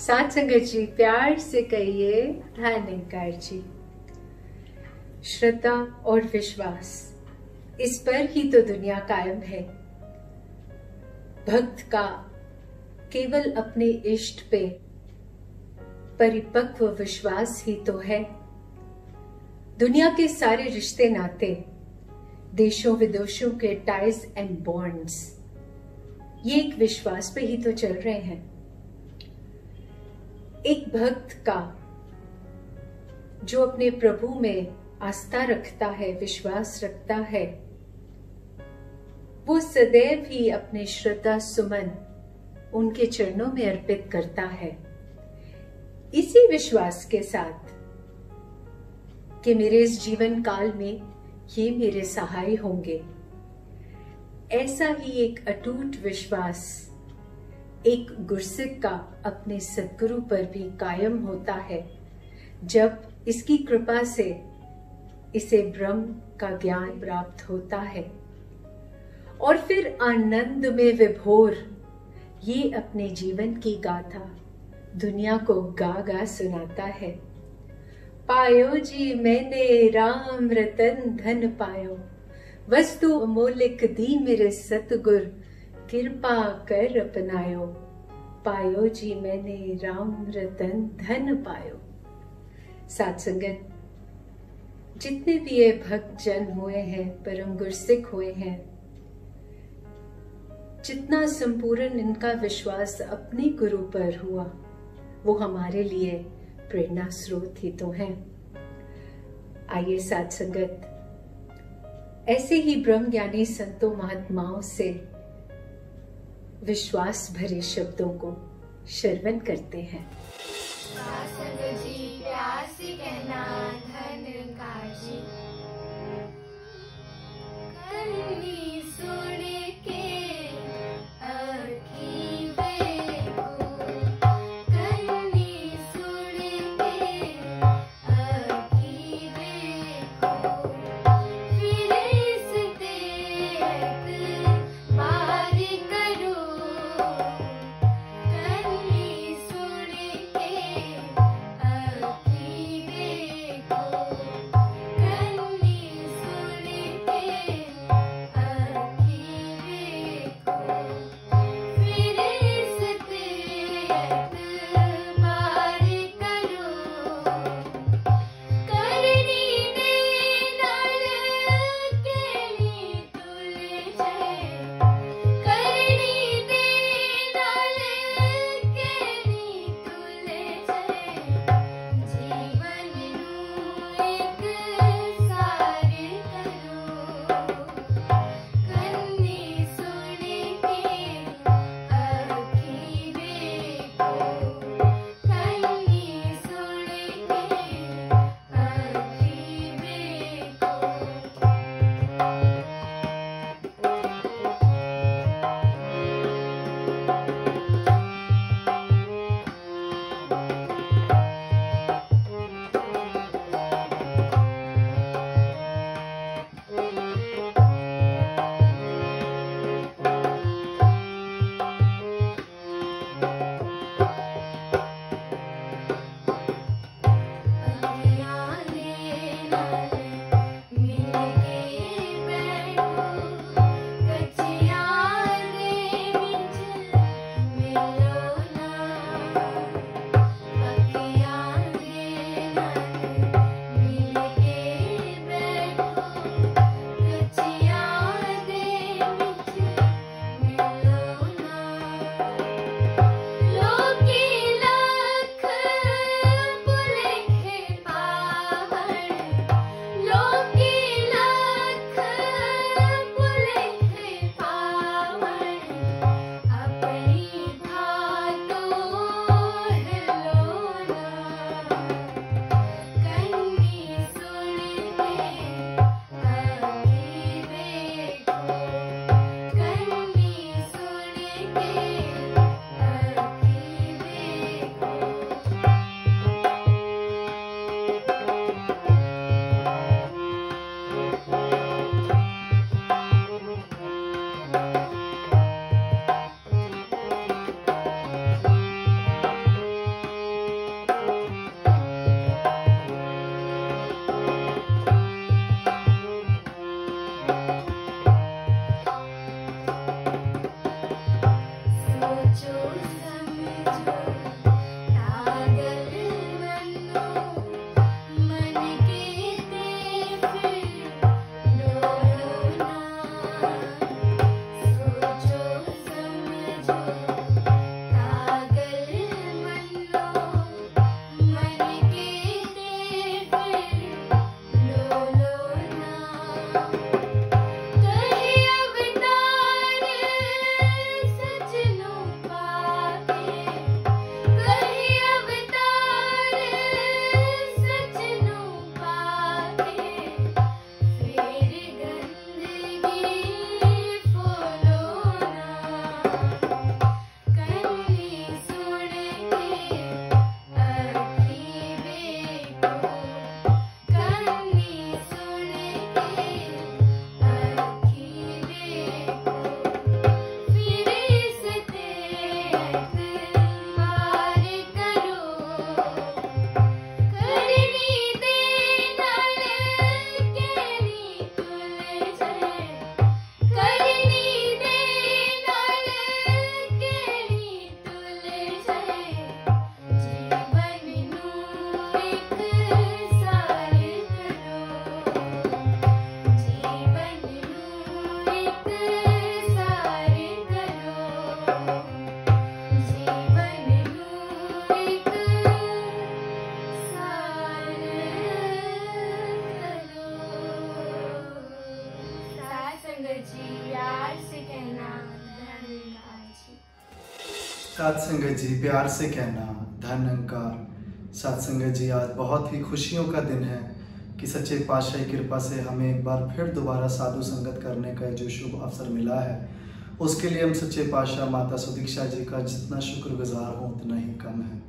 साथ संगत जी, प्यार से कहिए धन्यकार जी। श्रद्धा और विश्वास, इस पर ही तो दुनिया कायम है। भक्त का केवल अपने इष्ट पे परिपक्व विश्वास ही तो है। दुनिया के सारे रिश्ते नाते, देशों विदेशों के टाइज एंड बॉन्ड्स, ये एक विश्वास पे ही तो चल रहे हैं। एक भक्त का जो अपने प्रभु में आस्था रखता है, विश्वास रखता है, वो सदैव ही अपने श्रद्धा सुमन उनके चरणों में अर्पित करता है, इसी विश्वास के साथ कि मेरे इस जीवन काल में ये मेरे सहाय होंगे। ऐसा ही एक अटूट विश्वास एक गुरसिक का अपने सद्गुरु पर भी कायम होता है, जब इसकी कृपा से इसे ब्रह्म का ज्ञान प्राप्त होता है और फिर आनंद में विभोर ये अपने जीवन की गाथा दुनिया को गा गा सुनाता है। पायो जी मैंने राम रतन धन पायो, वस्तु अमोलिक दी मेरे सतगुर, कृपा कर अपनायो। पायो जी मैंने राम रतन धन पायो। साथ संगत, जितने भी ये भक्त जन हुए हैं, परम गुरसिक हुए हैं, जितना संपूर्ण इनका विश्वास अपने गुरु पर हुआ, वो हमारे लिए प्रेरणा स्रोत ही तो हैं। आइए साथ संगत, ऐसे ही ब्रह्म ज्ञानी संतों महात्माओं से विश्वास भरे शब्दों को श्रवण करते हैं। जी प्यार से कहना धन्यकार जी। करनी सुन के अखी बेको, करनी सुन के अखी बेको, फिर इसते बार करो, करनी सुन के अखी बेको, करनी सुन के अखी बेको, फिर इसते बार करो, करनी दे नाल केली तुले जय, करनी दे नाल केली तुले जय, जीवन नू एक सार करो, करनी सुन के अखी बेको, करनी सुन के अखी बेको। साथ संगत जी, प्यार से कहना धन अंकार। साथ संगत जी, आज बहुत ही खुशियों का दिन है कि सच्चे पातशाह की कृपा से हमें एक बार फिर दोबारा साधु संगत करने का जो शुभ अवसर मिला है, उसके लिए हम सच्चे पातशाह माता सुदीक्षा जी का जितना शुक्रगुजार हों उतना ही कम है।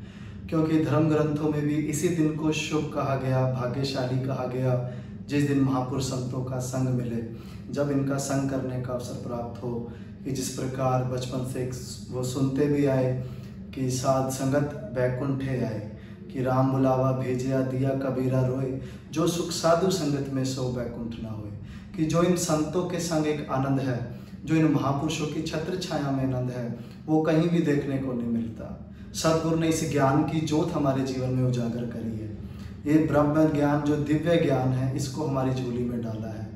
क्योंकि धर्म ग्रंथों में भी इसी दिन को शुभ कहा गया, भाग्यशाली कहा गया, जिस दिन महापुरुष संतों का संग मिले, जब इनका संग करने का अवसर प्राप्त हो। कि जिस प्रकार बचपन से वो सुनते भी आए कि साध संगत बैकुंठे आए, कि राम बुलावा भेजिया दिया कबीरा रोए, जो सुख साधु संगत में सो बैकुंठ ना होए। कि जो इन संतों के संग एक आनंद है, जो इन महापुरुषों की छत्र छाया में आनंद है, वो कहीं भी देखने को नहीं मिलता। सदगुरु ने इस ज्ञान की ज्योत हमारे जीवन में उजागर करी है। ये ब्रह्म ज्ञान जो दिव्य ज्ञान है, इसको हमारी झोली में डाला है।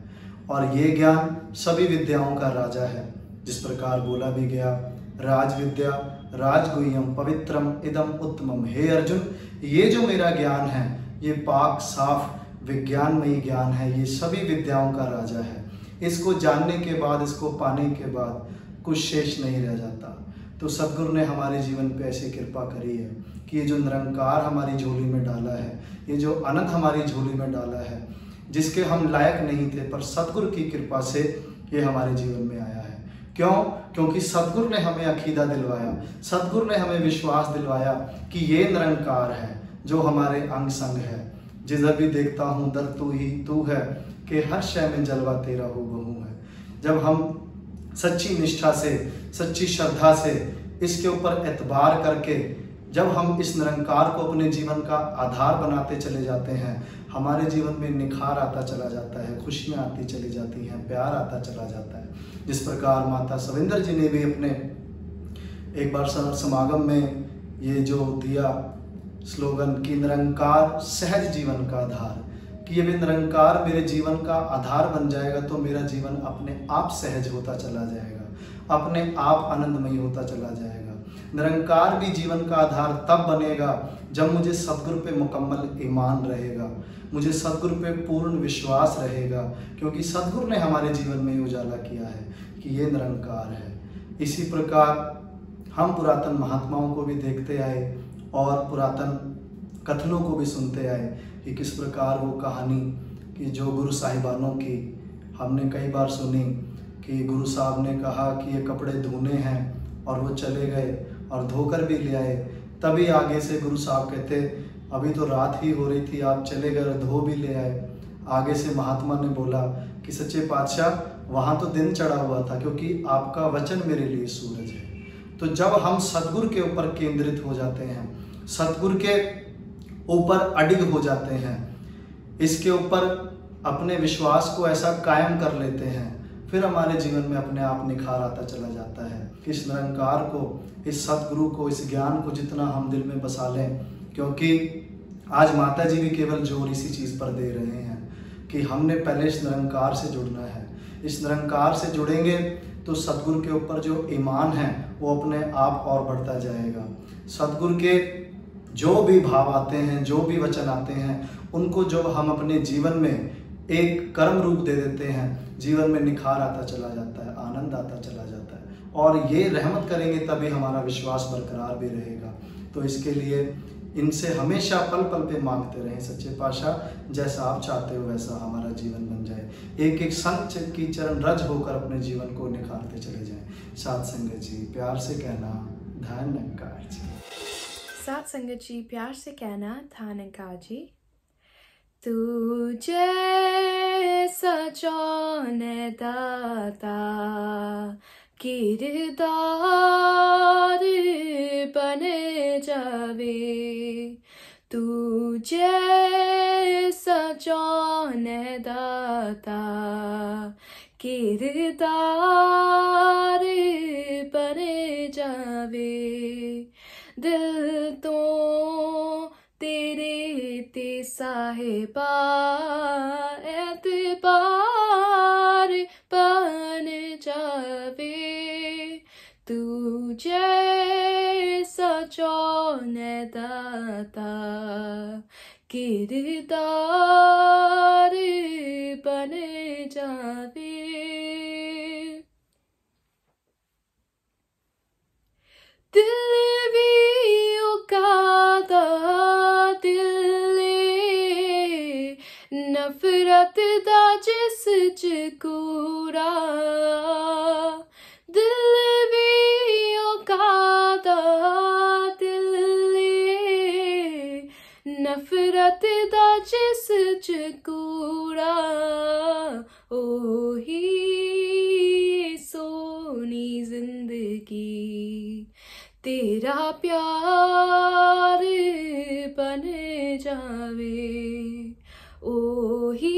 और ये ज्ञान सभी विद्याओं का राजा है। जिस प्रकार बोला भी गया, राज विद्या राजगुह्यम पवित्रम इदम उत्तमम। हे अर्जुन, ये जो मेरा ज्ञान है, ये पाक साफ विज्ञानमयी ज्ञान है, ये सभी विद्याओं का राजा है। इसको जानने के बाद, इसको पाने के बाद कुछ शेष नहीं रह जाता। तो सदगुरु ने हमारे जीवन पे ऐसी कृपा करी है कि ये जो निरंकार हमारी झोली में डाला है, ये जो अनंत हमारी झोली में डाला है, जिसके हम लायक नहीं थे, पर सदगुरु की कृपा से ये हमारे जीवन में आया है। क्यों? क्योंकि सदगुरु ने हमें अकीदा दिलवाया, सदगुरु ने हमें विश्वास दिलवाया कि ये निरंकार है जो हमारे अंग संग है। जिधर भी देखता हूँ दर तू ही तू है, कि हर शय में जलवा तेरा हो बहु है। जब हम सच्ची निष्ठा से, सच्ची श्रद्धा से इसके ऊपर एतबार करके, जब हम इस निरंकार को अपने जीवन का आधार बनाते चले जाते हैं, हमारे जीवन में निखार आता चला जाता है, खुशियाँ आती चली जाती हैं, प्यार आता चला जाता है। जिस प्रकार माता सविंदर जी ने भी अपने एक बार समागम में ये जो दिया स्लोगन कि निरंकार सहज जीवन का आधार, कि ये भी निरंकार मेरे जीवन का आधार बन जाएगा तो मेरा जीवन अपने आप सहज होता चला जाएगा, अपने आप आनंदमयी होता चला जाएगा। निरंकार भी जीवन का आधार तब बनेगा जब मुझे सदगुरु पे मुकम्मल ईमान रहेगा, मुझे सदगुरु पे पूर्ण विश्वास रहेगा। क्योंकि सदगुरु ने हमारे जीवन में उजाला किया है कि ये निरंकार है। इसी प्रकार हम पुरातन महात्माओं को भी देखते आए और पुरातन कथनों को भी सुनते आए कि किस प्रकार वो कहानी कि जो गुरु साहिबानों की हमने कई बार सुनी कि गुरु साहब ने कहा कि ये कपड़े धोने हैं और वो चले गए और धोकर भी ले आए। तभी आगे से गुरु साहब कहते, अभी तो रात ही हो रही थी, आप चले गए और धो भी ले आए। आगे से महात्मा ने बोला कि सच्चे पातशाह, वहाँ तो दिन चढ़ा हुआ था, क्योंकि आपका वचन मेरे लिए सूरज है। तो जब हम सदगुरु के ऊपर केंद्रित हो जाते हैं, सदगुरु के ऊपर अडिग हो जाते हैं, इसके ऊपर अपने विश्वास को ऐसा कायम कर लेते हैं, फिर हमारे जीवन में अपने आप निखार आता चला जाता है। इस निरंकार को, इस सदगुरु को, इस ज्ञान को जितना हम दिल में बसा लें, क्योंकि आज माता जी भी केवल जोर इसी चीज़ पर दे रहे हैं कि हमने पहले इस निरंकार से जुड़ना है। इस निरंकार से जुड़ेंगे तो सदगुरु के ऊपर जो ईमान है वो अपने आप और बढ़ता जाएगा। सदगुरु के जो भी भाव आते हैं, जो भी वचन आते हैं, उनको जब हम अपने जीवन में एक कर्म रूप दे देते हैं, जीवन में निखार आता चला जाता है, आनंद आता चला जाता है। और ये रहमत करेंगे तभी हमारा विश्वास बरकरार भी रहेगा। तो इसके लिए इनसे हमेशा पल पल पे मांगते रहें, सच्चे पातशाह जैसा आप चाहते हो वैसा हमारा जीवन बन जाए। एक एक संत की चरण रज होकर अपने जीवन को निखारते चले जाएं। साथ संगत जी, प्यार से कहना धन अंकार जी। साथ संगत जी, प्यार से कहना धन अंकार जी। तू जैसा चाहे दाता किरदार बने जावे, तू जैसा चाहे दाता किरदार बने जावे। दिल तो तेरे ते साहिबा एतबार बन जावे, तू जैसा चाहे दाता किरदार बन जावे। दिल नफरत दा जिस च कूड़ा दिल भी औकादा दिल नफरत दा जिस च कूड़ा ओही सोनी जिंदगी तेरा प्यार बन जावे ओही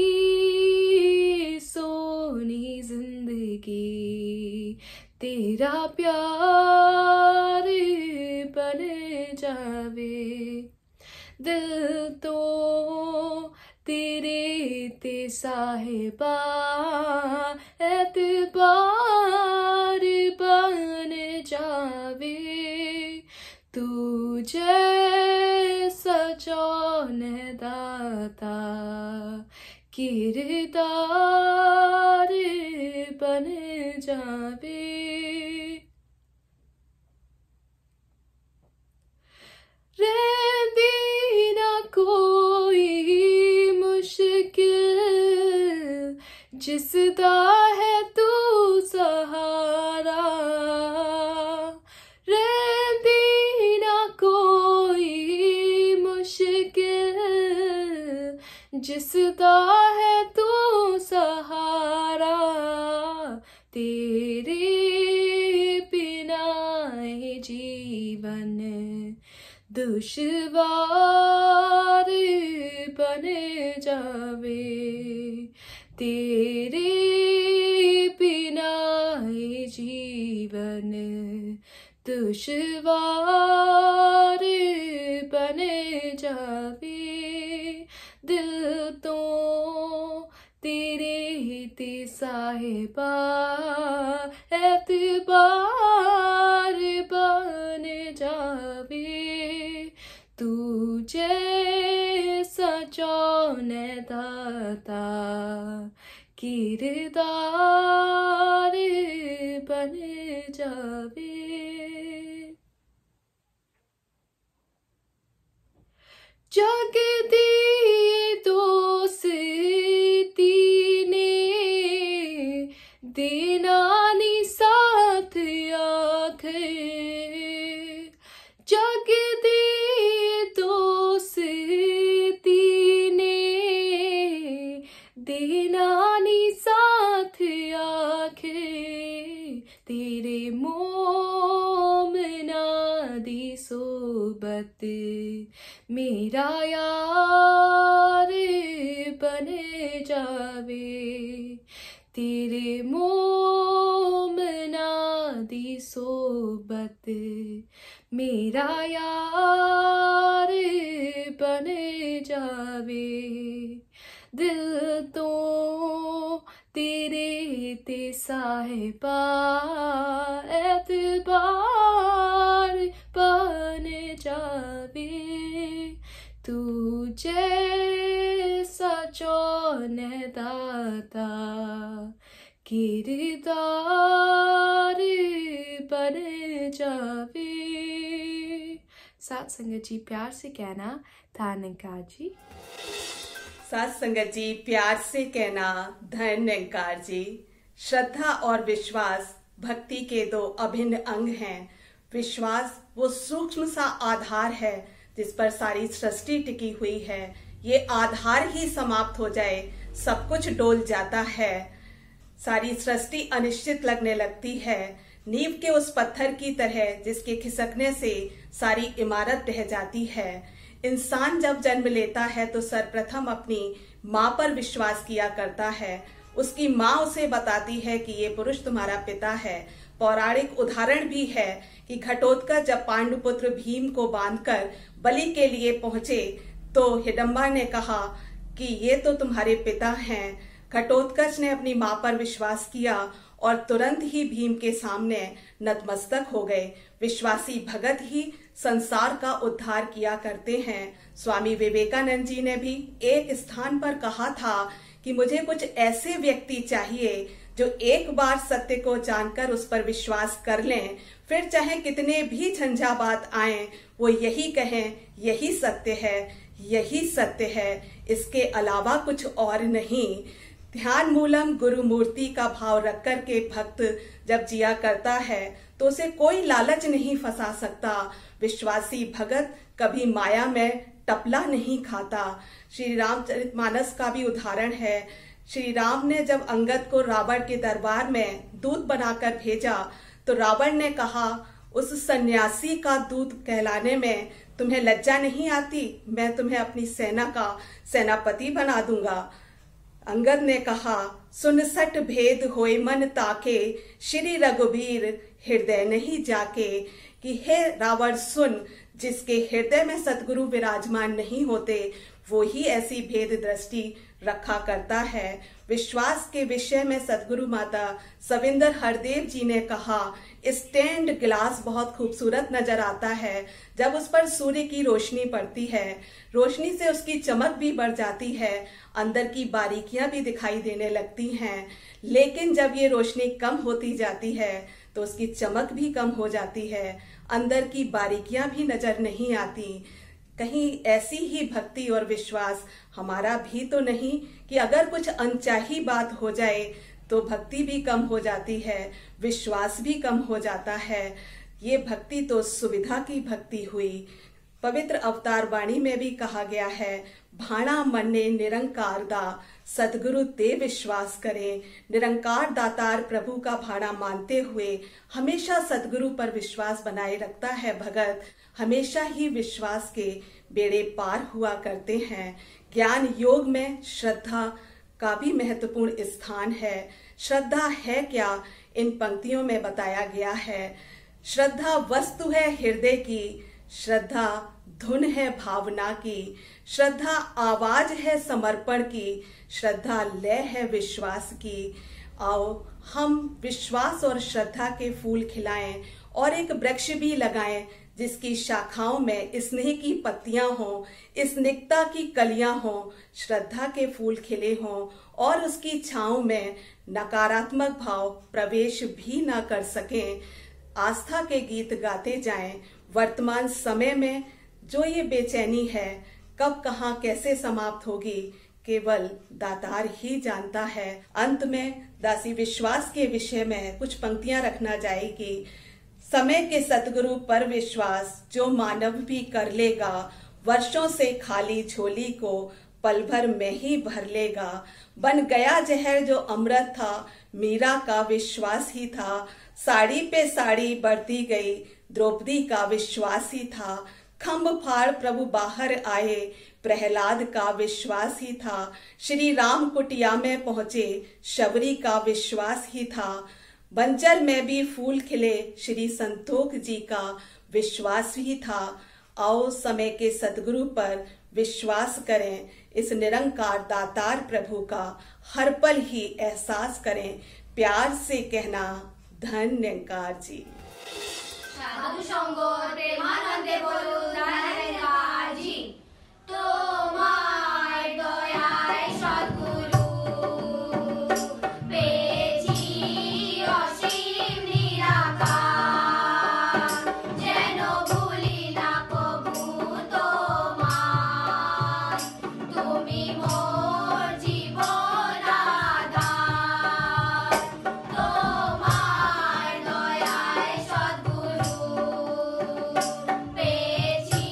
सोनी जिंदगी तेरा प्यार बन जावे दिल तो तेरे ते साहिबा एतबार बन जावे तू जैसा चाहे दाता किरदार बन जावे रहंदी ना कोई मुश्किल जिसदा है तू सहारा रहंदी ना कोई मुश्किल जिसदा है तू सहारा तेरे बिना ये जीवन दुश्वार बन जावे तेरे बिना ये जीवन दुश्वार बन जावे दिल तो तेरे ते साहिबा एतबार बन जावे तू जैसा चाहे दाता किरदार बन जावे जग दी दोस्ती ने देना नी साथ आखे जग दी दोस्ती ने देना नी साथ आखे तेरे मोमना दी सोबत मेरा यार बन जावे तेरे मोमना दी सोबत मेरा यार बन जावे दिल तो तेरे ते साहिबा एतबार बन जावे तू जैसा चाहे दाता किरदार बन जावे साथ संगत जी प्यार से कहना धन्यकार जी साथ संगत जी प्यार से कहना धन्यकार जी श्रद्धा और विश्वास भक्ति के दो अभिन्न अंग हैं विश्वास वो सूक्ष्म सा आधार है जिस पर सारी सृष्टि टिकी हुई है ये आधार ही समाप्त हो जाए सब कुछ डोल जाता है सारी सृष्टि अनिश्चित लगने लगती है नींव के उस पत्थर की तरह जिसके खिसकने से सारी इमारत ढह जाती है इंसान जब जन्म लेता है तो सर्वप्रथम अपनी माँ पर विश्वास किया करता है उसकी माँ उसे बताती है कि ये पुरुष तुम्हारा पिता है पौराणिक उदाहरण भी है कि घटोत्कच जब पांडुपुत्र भीम को बांधकर बलि के लिए पहुंचे तो हिडंबा ने कहा कि ये तो तुम्हारे पिता हैं घटोत्कच ने अपनी माँ पर विश्वास किया और तुरंत ही भीम के सामने नतमस्तक हो गए विश्वासी भगत ही संसार का उद्धार किया करते हैं स्वामी विवेकानंद जी ने भी एक स्थान पर कहा था कि मुझे कुछ ऐसे व्यक्ति चाहिए जो एक बार सत्य को जानकर उस पर विश्वास कर लें फिर चाहे कितने भी झंझावात आएं वो यही कहें यही सत्य है यही सत्य है इसके अलावा कुछ और नहीं। ध्यान मूलम गुरु मूर्ति का भाव रख कर के भक्त जब जिया करता है तो उसे कोई लालच नहीं फंसा सकता। विश्वासी भगत कभी माया में टपला नहीं खाता। श्री रामचरितमानस का भी उदाहरण है। श्री राम ने जब अंगद को रावण के दरबार में दूत बनाकर भेजा तो रावण ने कहा, उस सन्यासी का दूत कहलाने में तुम्हें लज्जा नहीं आती? मैं तुम्हें अपनी सेना का सेनापति बना दूंगा। अंगद ने कहा, सुन सठ भेद होए मन ताके, श्री रघुबीर हृदय नहीं जाके। कि हे रावण सुन, जिसके हृदय में सतगुरु विराजमान नहीं होते वो ही ऐसी भेद दृष्टि रखा करता है। विश्वास के विषय में सतगुरु माता सविंदर हरदेव जी ने कहा, स्टेंड ग्लास बहुत खूबसूरत नजर आता है। जब उस पर सूर्य की रोशनी पड़ती है, रोशनी से उसकी चमक भी बढ़ जाती है, अंदर की बारीकियां भी दिखाई देने लगती हैं। लेकिन जब ये रोशनी कम होती जाती है तो उसकी चमक भी कम हो जाती है, अंदर की बारीकियां भी नजर नहीं आती। कहीं ऐसी ही भक्ति और विश्वास हमारा भी तो नहीं कि अगर कुछ अनचाही बात हो जाए तो भक्ति भी कम हो जाती है, विश्वास भी कम हो जाता है। ये भक्ति तो सुविधा की भक्ति हुई। पवित्र अवतार वाणी में भी कहा गया है, भाणा मन्ने निरंकार दा, सदगुरु ते विश्वास करें। निरंकार दातार प्रभु का भाणा मानते हुए हमेशा सदगुरु पर विश्वास बनाए रखता है भगत, हमेशा ही विश्वास के बेड़े पार हुआ करते हैं। ज्ञान योग में श्रद्धा का भी महत्वपूर्ण स्थान है। श्रद्धा है क्या, इन पंक्तियों में बताया गया है। श्रद्धा वस्तु है हृदय की, श्रद्धा धुन है भावना की, श्रद्धा आवाज है समर्पण की, श्रद्धा लय है विश्वास की। आओ हम विश्वास और श्रद्धा के फूल खिलाएं और एक वृक्ष भी लगाएं जिसकी शाखाओं में स्नेह की पत्तियां हों, स्निग्धता की कलियां हों, श्रद्धा के फूल खिले हों और उसकी छांव में नकारात्मक भाव प्रवेश भी ना कर सकें। आस्था के गीत गाते जाएं। वर्तमान समय में जो ये बेचैनी है कब कहाँ कैसे समाप्त होगी केवल दातार ही जानता है। अंत में दासी विश्वास के विषय में कुछ पंक्तियां रखना जाएगी। समय के सतगुरु पर विश्वास जो मानव भी कर लेगा, वर्षों से खाली झोली को पल भर में ही भर लेगा। बन गया जहर जो अमृत था, मीरा का विश्वास ही था। साड़ी पे साड़ी बढ़ती गई, द्रौपदी का विश्वास ही था। खम्भ फाड़ प्रभु बाहर आए, प्रहलाद का विश्वास ही था। श्री राम कुटिया में पहुंचे, शबरी का विश्वास ही था। बंजर में भी फूल खिले, श्री संतोख जी का विश्वास ही था। आओ समय के सदगुरु पर विश्वास करें, इस निरंकार दातार प्रभु का हर पल ही एहसास करें। प्यार से कहना धन निरंकार जी। साधु संग प्रेमानंदे बोलू निरंकार जी। তোমার দয়ায় সদ্গুরু পেয়েছি অসীম নিরাকার, যেন ভুলি না কভু তোমায়, তুমি মোর জীবন আধার। তোমার দয়ায় সদ্গুরু পেয়েছি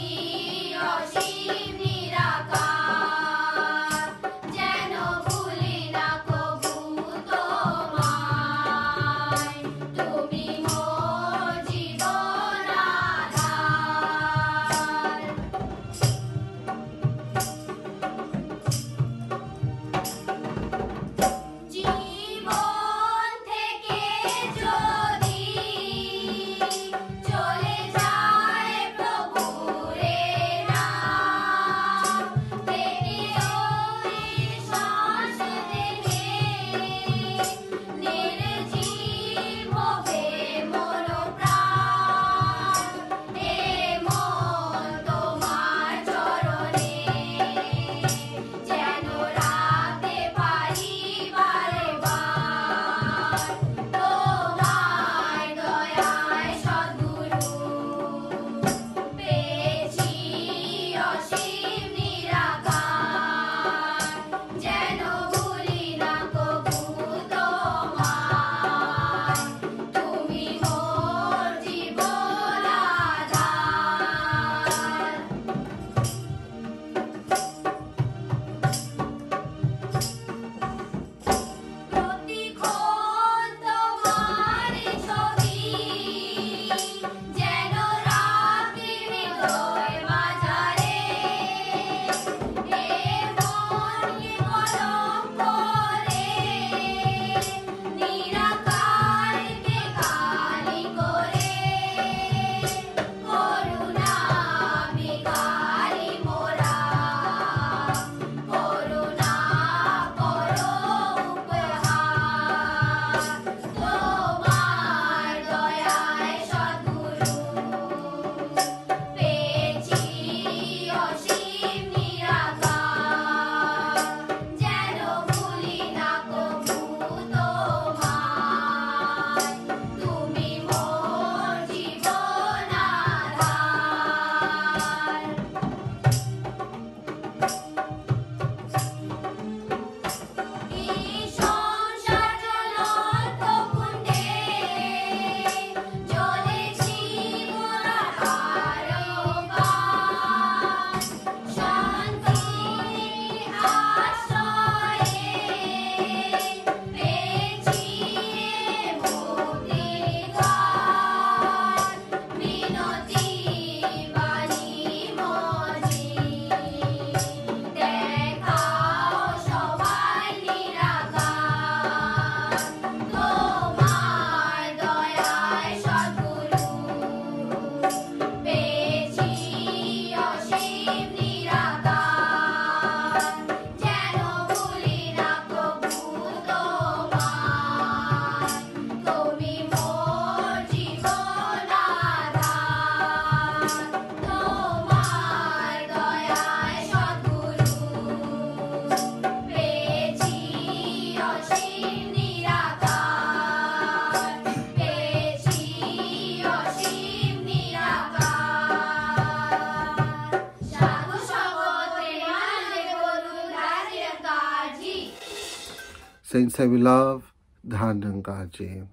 Saints that we love, Dhan Niranकार ji.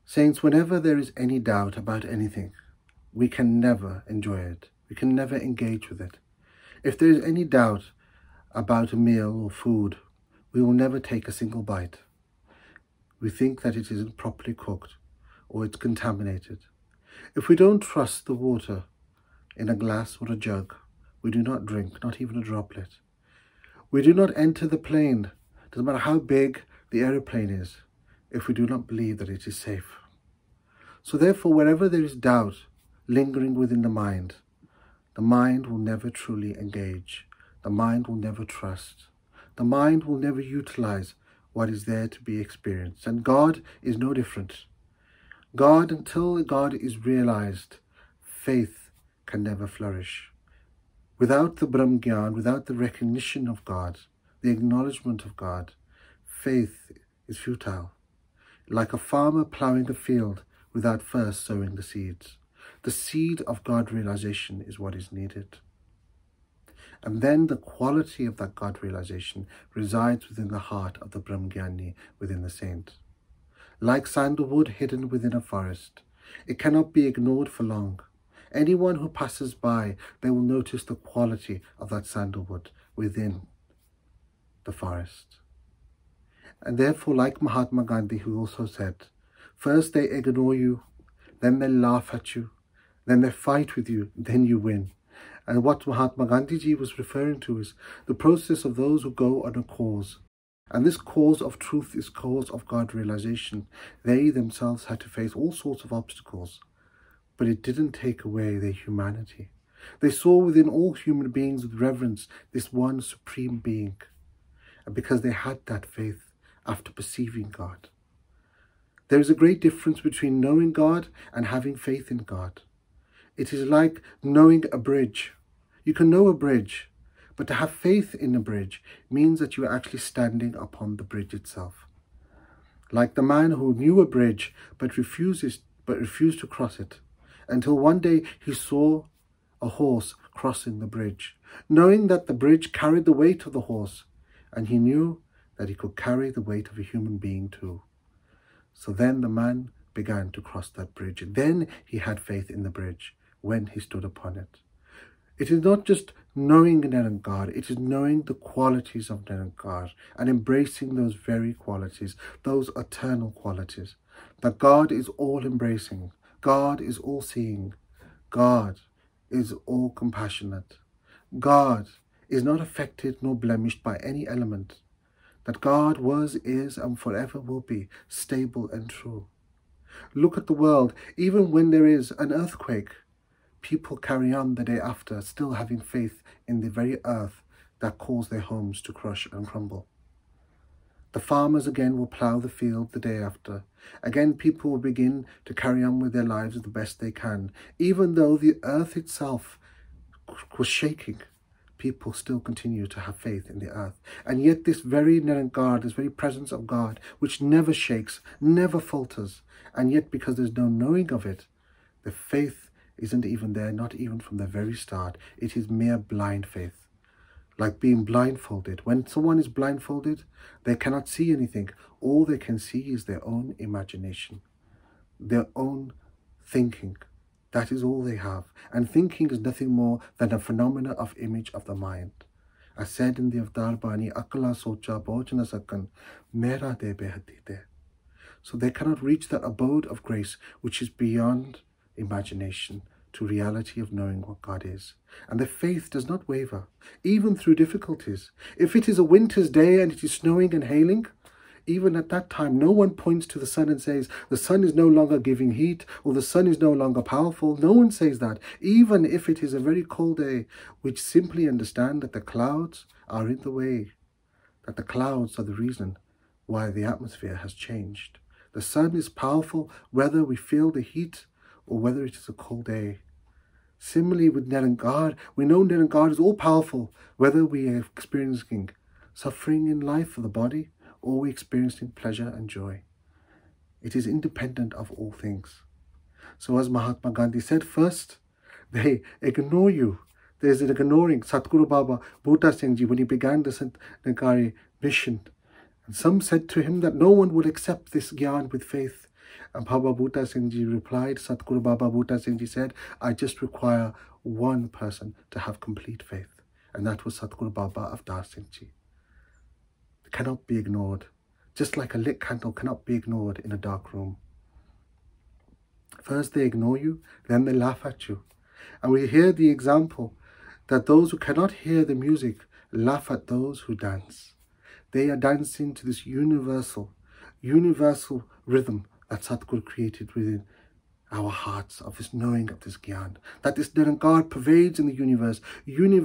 Saints, whenever there is any doubt about anything, we can never enjoy it. We can never engage with it. If there is any doubt about a meal or food, we will never take a single bite. We think that it isn't properly cooked or it's contaminated. If we don't trust the water in a glass or a jug, we do not drink, not even a droplet. We do not enter the plane, doesn't matter how big the aeroplane is, if we do not believe that it is safe. So therefore, wherever there is doubt lingering within the mind will never truly engage. The mind will never trust. The mind will never utilize what is there to be experienced. And God is no different. God, until God is realized, faith can never flourish. Without the Brahm Gyan, without the recognition of God, the acknowledgement of God, faith is futile. Like a farmer ploughing a field without first sowing the seeds. The seed of God realization is what is needed. And then the quality of that God realization resides within the heart of the Brahmgyani, within the saint. Like sandalwood hidden within a forest, it cannot be ignored for long. Anyone who passes by, they will notice the quality of that sandalwood within the forest. And therefore, like Mahatma Gandhi, who also said, first they ignore you, then they laugh at you, then they fight with you, then you win. And what Mahatma Gandhi ji was referring to is the process of those who go on a cause. And this cause of truth is cause of God realization. They themselves had to face all sorts of obstacles, but it didn't take away their humanity. They saw within all human beings with reverence this one supreme being. And because they had that faith after perceiving God. There is a great difference between knowing God and having faith in God. It is like knowing a bridge. You can know a bridge, but to have faith in a bridge means that you are actually standing upon the bridge itself. Like the man who knew a bridge but refused to cross it, until one day he saw a horse crossing the bridge, knowing that the bridge carried the weight of the horse, and he knew that he could carry the weight of a human being too. So then the man began to cross that bridge. Then he had faith in the bridge when he stood upon it. It is not just knowing Niranकार, it is knowing the qualities of Niranਕਾਰ and embracing those very qualities, those eternal qualities. That God is all-embracing, God is all-seeing, God is all-compassionate. God is not affected nor blemished by any element. That God was, is, and forever will be stable and true. Look at the world. Even when there is an earthquake, people carry on the day after, still having faith in the very earth that caused their homes to crush and crumble. The farmers again will plough the field the day after. Again, people will begin to carry on with their lives the best they can. Even though the earth itself was shaking, people still continue to have faith in the earth. And yet this very Niranकार, this very presence of God, which never shakes, never falters, and yet because there's no knowing of it, the faith isn't even there, not even from the very start. It is mere blind faith. Like being blindfolded. When someone is blindfolded, they cannot see anything. All they can see is their own imagination, their own thinking. That is all they have. And thinking is nothing more than a phenomena of image of the mind. As said in the Avtar Bani, Akala socha pahunch na sakan, mera de behadi de. So they cannot reach that abode of grace which is beyond imagination, to reality of knowing what God is. And the faith does not waver, even through difficulties. If it is a winter's day and it is snowing and hailing, even at that time, no one points to the sun and says, the sun is no longer giving heat, or the sun is no longer powerful. No one says that, even if it is a very cold day, which simply understand that the clouds are in the way, that the clouds are the reason why the atmosphere has changed. The sun is powerful, whether we feel the heat or whether it is a cold day. Similarly with Niranकार, we know Niranਕਾਰ is all-powerful, whether we are experiencing suffering in life for the body, or we experiencing pleasure and joy. It is independent of all things. So as Mahatma Gandhi said, first, they ignore you. There's an ignoring. Satguru Baba Bhuta Singh Ji, when he began the Sant Nirankári mission, And some said to him that no one would accept this Gyan with faith. And Baba Bhuta Singh Ji replied, Satguru Baba Bhuta Singh Ji said, I just require one person to have complete faith. And that was Satguru Baba Avtar Singh Ji. It cannot be ignored. Just like a lit candle cannot be ignored in a dark room. First they ignore you, then they laugh at you. And we hear the example that those who cannot hear the music laugh at those who dance. They are dancing to this universal rhythm that Satguru created within our hearts, of this knowing of this Gyan, that this Nirankar pervades in the universe. Uni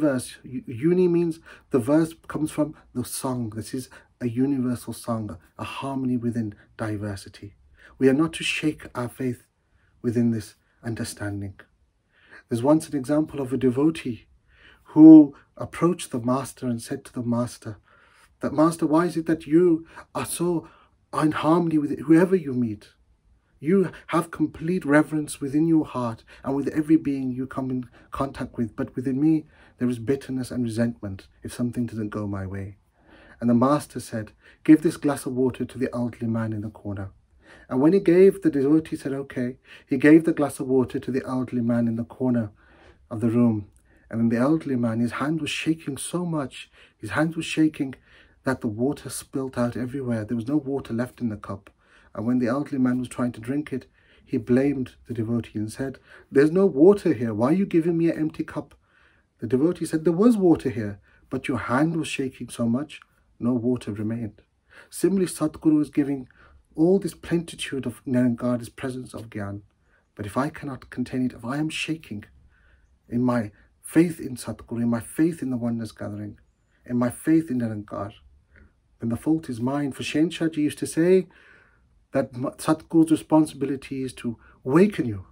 means the verse comes from the song. This is a universal song, a harmony within diversity. We are not to shake our faith within this understanding. There's once an example of a devotee who approached the master and said to the master, that Master, why is it that you are so in harmony with whoever you meet? You have complete reverence within your heart and with every being you come in contact with. But within me, there is bitterness and resentment if something doesn't go my way. And the master said, give this glass of water to the elderly man in the corner. And when he gave, the devotee said, okay. He gave the glass of water to the elderly man in the corner of the room. And then the elderly man, his hand was shaking so much. His hand was shaking that the water spilt out everywhere. There was no water left in the cup. And when the elderly man was trying to drink it, he blamed the devotee and said, there's no water here. Why are you giving me an empty cup? The devotee said, there was water here, but your hand was shaking so much, no water remained. Similarly, Satguru is giving all this plenitude of Nirankar, this presence of Gyan. But if I cannot contain it, if I am shaking in my faith in Satguru, in my faith in the oneness gathering, in my faith in Nirankar, then the fault is mine. For Shansha Ji used to say that Satguru's responsibility is to awaken you,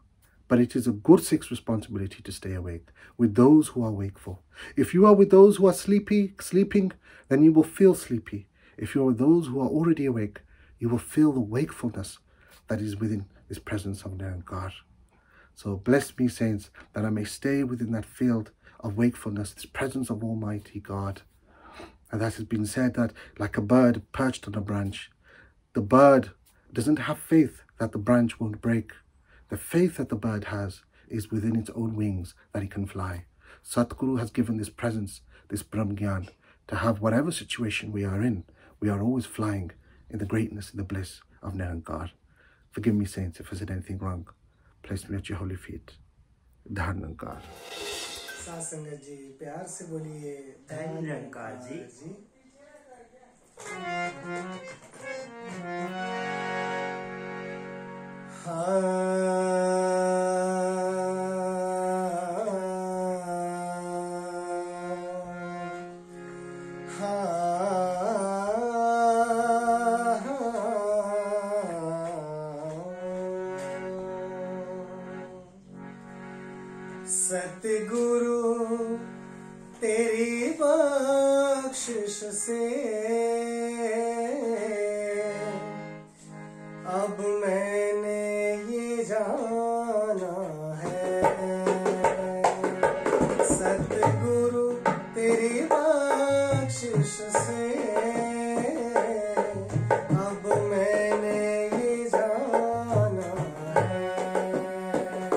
but it is a Gursikh's responsibility to stay awake with those who are wakeful. If you are with those who are sleeping, then you will feel sleepy. If you are with those who are already awake, you will feel the wakefulness that is within this presence of Nirankar. So bless me, saints, that I may stay within that field of wakefulness, this presence of Almighty God. And that has been said that like a bird perched on a branch, the bird doesn't have faith that the branch won't break. The faith that the bird has is within its own wings that it can fly. Satguru has given this presence, this Brahm Gyan, to have whatever situation we are in, we are always flying in the greatness and the bliss of Nirankar. Forgive me, saints, if I said anything wrong. Place me at your holy feet. Dhyan Nirankar. साथ संगत जी प्यार से बोलिए धन निरंकार जी। सतगुरु तेरी बख्शिश से अब मैंने ये जाना है, सतगुरु तेरी बख्शिश से अब मैंने ये जाना है,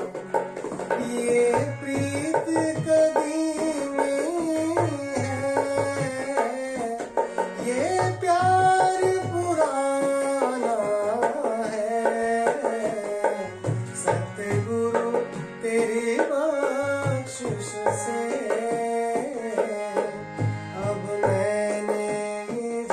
ये प्रीत कदीमी है, ये प्यार पुराना है, सतगुरु तेरी बख्शिश से अब मैंने ये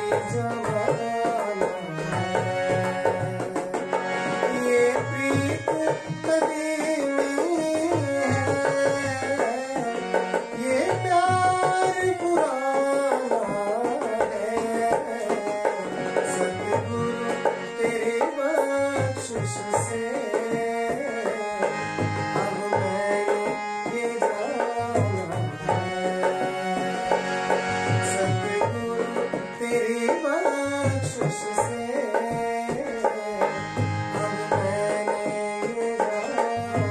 ये जमाना है, ये प्रीत कदीमी है, ये प्यार पुराना है। सतगुरु तेरी बख्शिश से अब मैंने ये जाना है। सतगुरु तेरी बख्शिश से अब मैंने ये जाना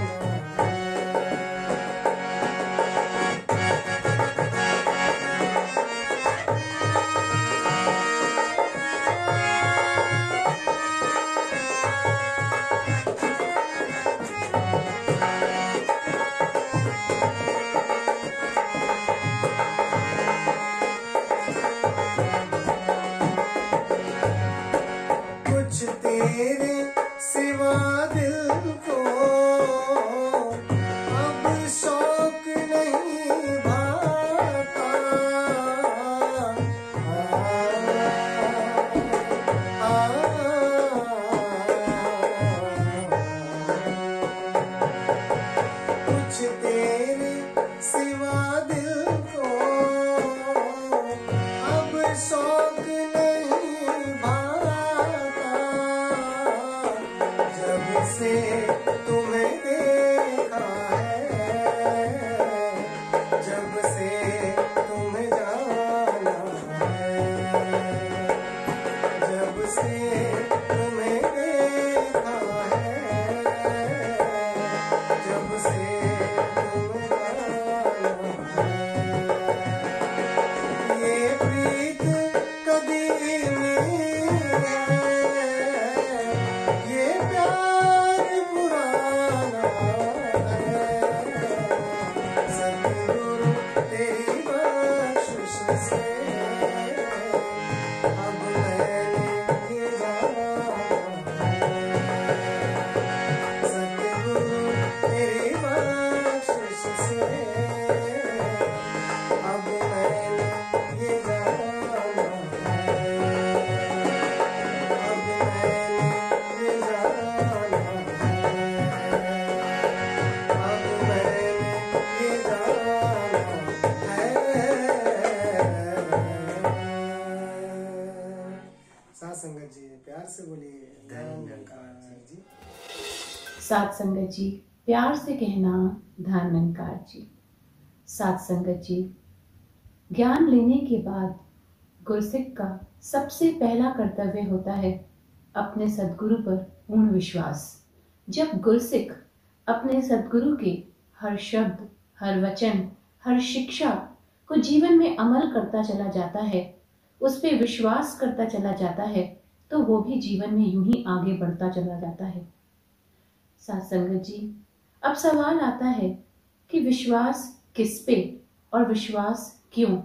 कुछ तेरे सिवा दिल को अब शौक नहीं भाता। कुछ तेरे सिवा दिल को अब शौक नहीं भाता। जब से तुम्हें देखा है, जब से तुम्हें जाना है, जब से तुम्हें देखा है, जब से तुम्हें जाना है। ये प्रीत कदीमी है, ये प्यार पुराना है। सतगुरु तेरी बख्शिश से अब मैंने ये जाना है। सतगुरु तेरी बख्शिश से अब मैंने ये जाना है। अब मैंने ये जाना है। अब मैंने ये जाना है। साथ संगत जी प्यार से बोलिए धन्यकार जी। साथ संगत जी प्यार से कहना धन्यकार जी। साथ संगत जी, ज्ञान लेने के बाद गुरसिक का सबसे पहला कर्तव्य होता है अपने सद्गुरु पर पूर्ण विश्वास। जब गुरसिक अपने सद्गुरु के हर शब्द, हर वचन, हर शिक्षा को जीवन में अमल करता चला जाता है, उस पे विश्वास करता चला जाता है, तो वो भी जीवन में यूं ही आगे बढ़ता चला जाता है। साथ संगत जी, अब सवाल आता है कि विश्वास किस पे और विश्वास क्यों?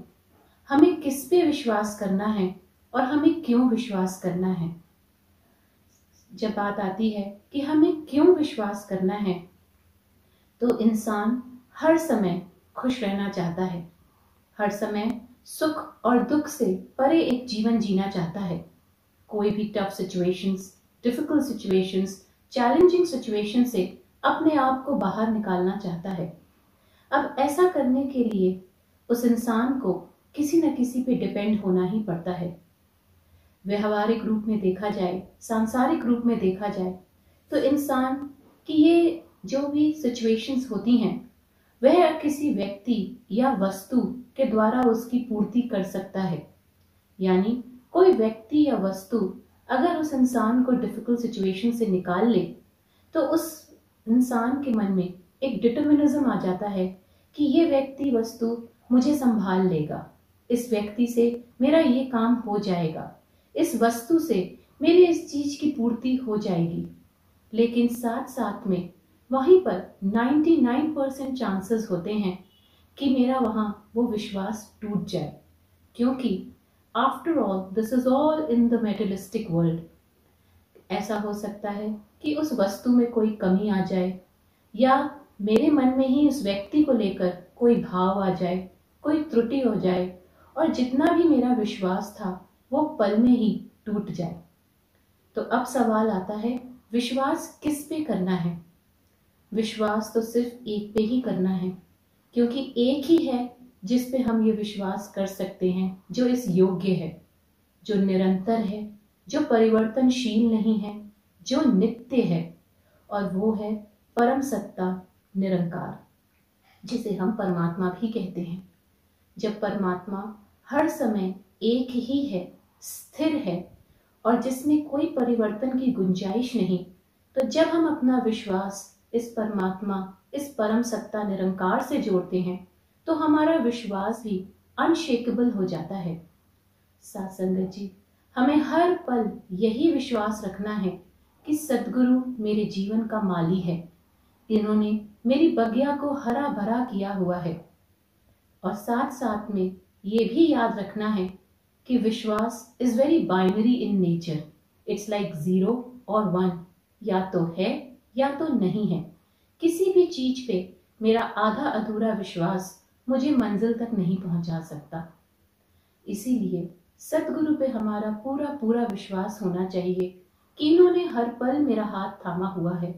हमें किस पे विश्वास करना है और हमें क्यों विश्वास करना है? जब बात आती है कि हमें क्यों विश्वास करना है, तो इंसान हर समय खुश रहना चाहता है, हर समय सुख और दुख से परे एक जीवन जीना चाहता है। कोई भी tough situations, difficult situations, challenging situation से अपने आप को बाहर निकालना चाहता है। अब ऐसा करने के लिए उस इंसान को किसी न किसी पे डिपेंड होना ही पड़ता है। व्यवहारिक रूप में देखा जाए, सांसारिक रूप में देखा जाए, तो इंसान की ये जो भी सिचुएशंस होती हैं, वह किसी व्यक्ति या वस्तु के द्वारा उसकी पूर्ति कर सकता है। यानी कोई व्यक्ति या वस्तु अगर उस इंसान को डिफिकल्ट सिचुएशन से निकाल ले, तो उस इंसान के मन में एक डिटर्मिनिज्म आ जाता है कि ये व्यक्ति वस्तु मुझे संभाल लेगा, इस व्यक्ति से मेरा ये काम हो जाएगा, इस वस्तु से मेरी इस चीज की पूर्ति हो जाएगी। लेकिन साथ साथ में वहीं पर 99% चांसेस होते हैं कि मेरा वहां वो विश्वास टूट जाए, क्योंकि after all this is all in the materialistic world. ऐसा हो सकता है कि उस वस्तु में कोई कमी आ जाए, या मेरे मन में ही उस व्यक्ति को लेकर कोई भाव आ जाए, कोई त्रुटि हो जाए, और जितना भी मेरा विश्वास था वो पल में ही टूट जाए। तो अब सवाल आता है, विश्वास किस पे करना है? विश्वास तो सिर्फ एक पे ही करना है, क्योंकि एक ही है जिस पे हम ये विश्वास कर सकते हैं, जो इस योग्य है, जो निरंतर है, जो परिवर्तनशील नहीं है, जो नित्य है, और वो है परम सत्ता निरंकार, जिसे हम परमात्मा भी कहते हैं। जब परमात्मा हर समय एक ही है, स्थिर है, और जिसमें कोई परिवर्तन की गुंजाइश नहीं, तो जब हम अपना विश्वास इस परमात्मा, इस परम सत्ता निरंकार से जोड़ते हैं, तो हमारा विश्वास भी अनशेकेबल हो जाता है। साथ संगत जी, हमें हर पल यही विश्वास रखना है कि सद्गुरु मेरे जीवन का माली है। इन्होंने मेरी बगिया को हरा भरा किया हुआ है। और साथ साथ में ये भी याद रखना है कि विश्वास is very binary in nature. It's like 0 और 1, या तो है या तो नहीं है। किसी भी चीज पे मेरा आधा अधूरा विश्वास मुझे मंजिल तक नहीं पहुंचा सकता। इसीलिए सतगुरु पे हमारा पूरा पूरा विश्वास होना चाहिए कि इन्होंने हर पल मेरा हाथ थामा हुआ है,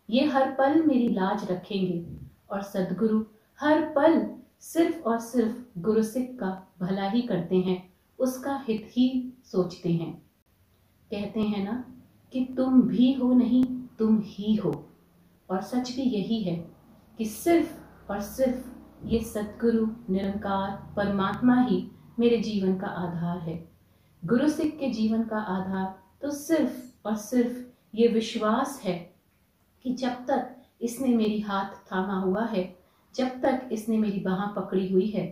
ये हर पल मेरी लाज रखेंगे, और सदगुरु हर पल सिर्फ और सिर्फ गुरुसिख का भला ही करते हैं, उसका हित ही सोचते हैं। कहते हैं ना कि तुम भी हो नहीं, तुम ही हो। और सच भी यही है कि सिर्फ और सिर्फ ये सतगुरु निरंकार परमात्मा ही मेरे जीवन का आधार है। गुरुसिख के जीवन का आधार तो सिर्फ और सिर्फ ये विश्वास है कि जब तक इसने मेरी हाथ थामा हुआ है, जब तक इसने मेरी बाह पकड़ी हुई है,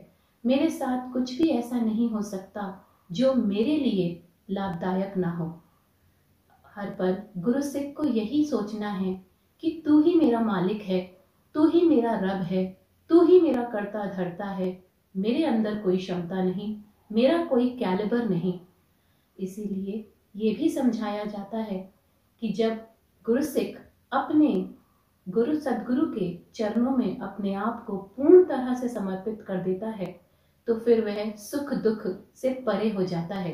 मेरे साथ कुछ भी ऐसा नहीं हो सकता जो मेरे लिए लाभदायक ना हो। हर पल गुरुसिख को यही सोचना है कि तू ही मेरा मालिक है, तू ही मेरा रब है, तू ही मेरा कर्ता धर्ता है, मेरे अंदर कोई क्षमता नहीं, मेरा कोई कैलिबर नहीं। इसीलिए ये भी समझाया जाता है कि जब गुरुसिख अपने गुरु सदगुरु के चरणों में अपने आप को पूर्ण तरह से समर्पित कर देता है, तो फिर वह सुख दुख से परे हो जाता है।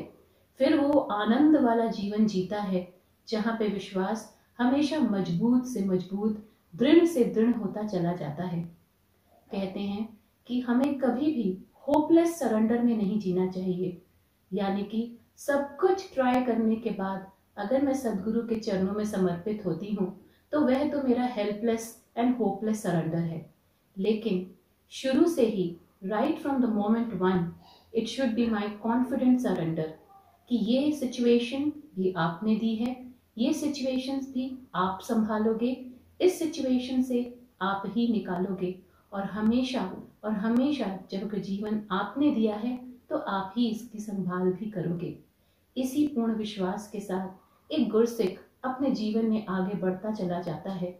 फिर वो आनंद वाला जीवन जीता है, जहाँ पे विश्वास हमेशा मजबूत से मजबूत, दृढ़ से दृढ़ होता चला जाता है। कहते हैं कि हमें कभी भी होपलेस सरेंडर में नहीं जीना चाहिए, यानी कि सब कुछ ट्राई करने के बाद अगर मैं सदगुरु के चरणों में समर्पित होती हूँ, तो वह तो मेरा हेल्पलेस एंड होपलेस सरेंडर है। लेकिन शुरू से ही, right from the moment 1, it should be my confident surrender कि ये सिचुएशन ये आपने दी है, ये सिचुएशंस भी आप संभालोगे, इस सिचुएशन से आप ही निकालोगे, और हमेशा जब जीवन आपने दिया है तो आप ही इसकी संभाल भी करोगे। इसी पूर्ण विश्वास के साथ एक गुरसिख अपने जीवन में आगे बढ़ता चला जाता है।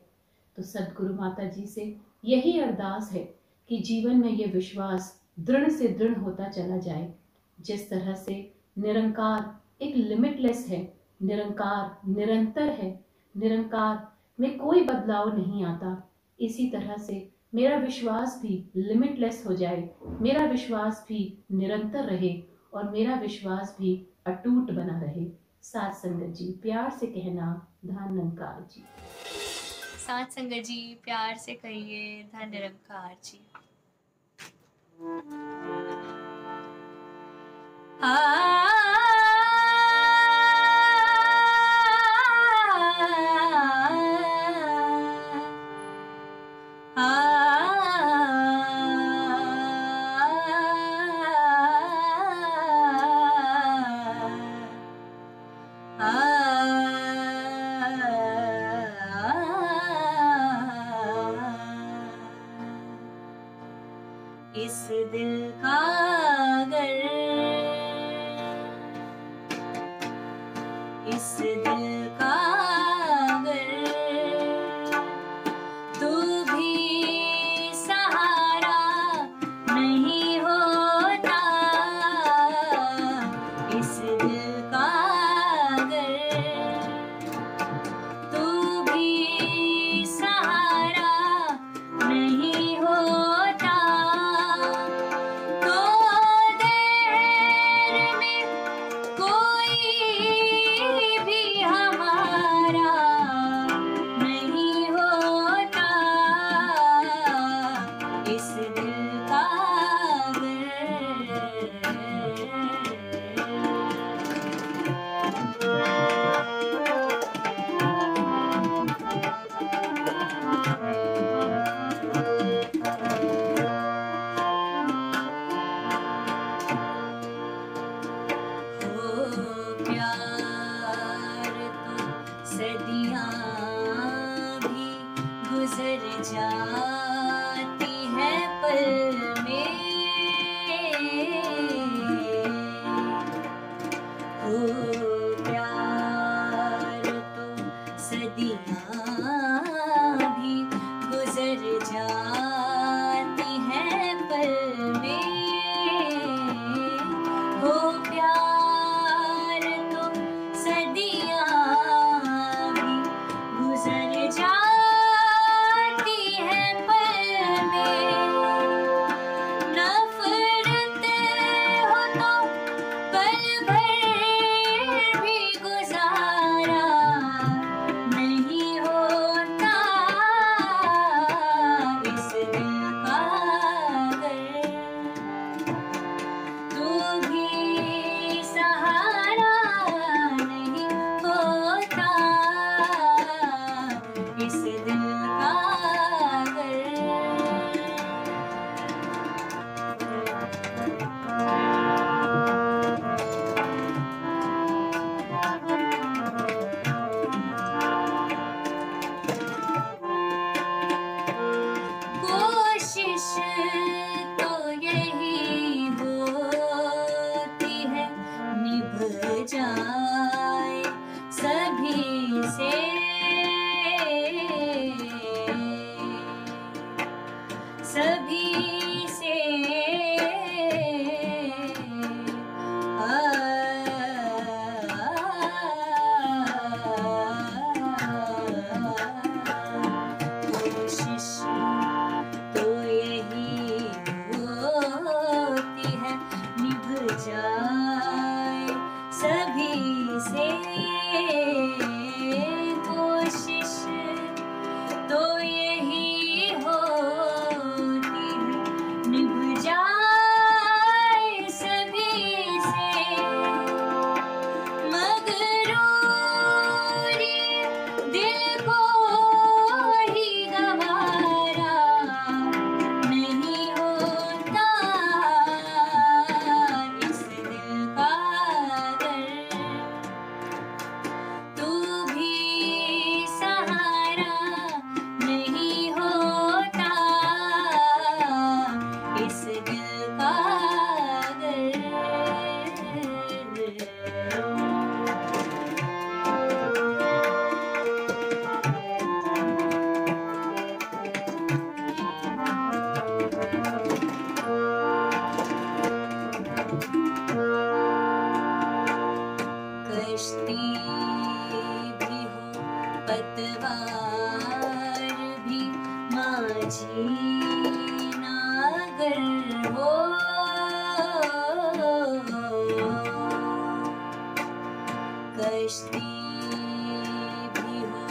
तो सदगुरु माता जी से यही अरदास है कि जीवन में ये विश्वास दृढ़ से दृढ़ होता चला जाए। जिस तरह से निरंकार एक लिमिटलेस है, निरंकार निरंतर है, निरंकार में कोई बदलाव नहीं आता, इसी तरह से मेरा विश्वास भी लिमिटलेस हो जाए, मेरा विश्वास भी निरंतर रहे, और मेरा विश्वास भी अटूट बना रहे। साथ संगत जी प्यार से कहना, धन निरंकार जी। साथ संगत जी प्यार से कहिए, धन निरंकार जी। इस दिल का अगर, इस दिल का अगर तू भी सहारा नहीं होता, इस दिल का अगर तू भी सहारा नहीं होता, तो देर में कोई प्यार तो सदियाँ भी गुजर जाती हैं पल में, हो प्यार तो सदियाँ भी गुजर जाती हैं पल में। नफरत हो तो पल भर भी गुजारा नहीं होता इस दिल का अगर तू भी सहारा नहीं होता इस दिल का अगर। कोशिश तो यही होती है निभ जाए सभी से, सभी से कोशिश तो यही होती है निभ जाए सभी से, कोशिश तो यही होती है निभ जाए सभी से। मगरूरी दिल को ही गवारा नहीं होता इस दिल का अगर तू भी सहारा नहीं होता इस दिल का अगर। कश्ती भी हो पतवार भी माझी नागर हो, कश्ती भी हो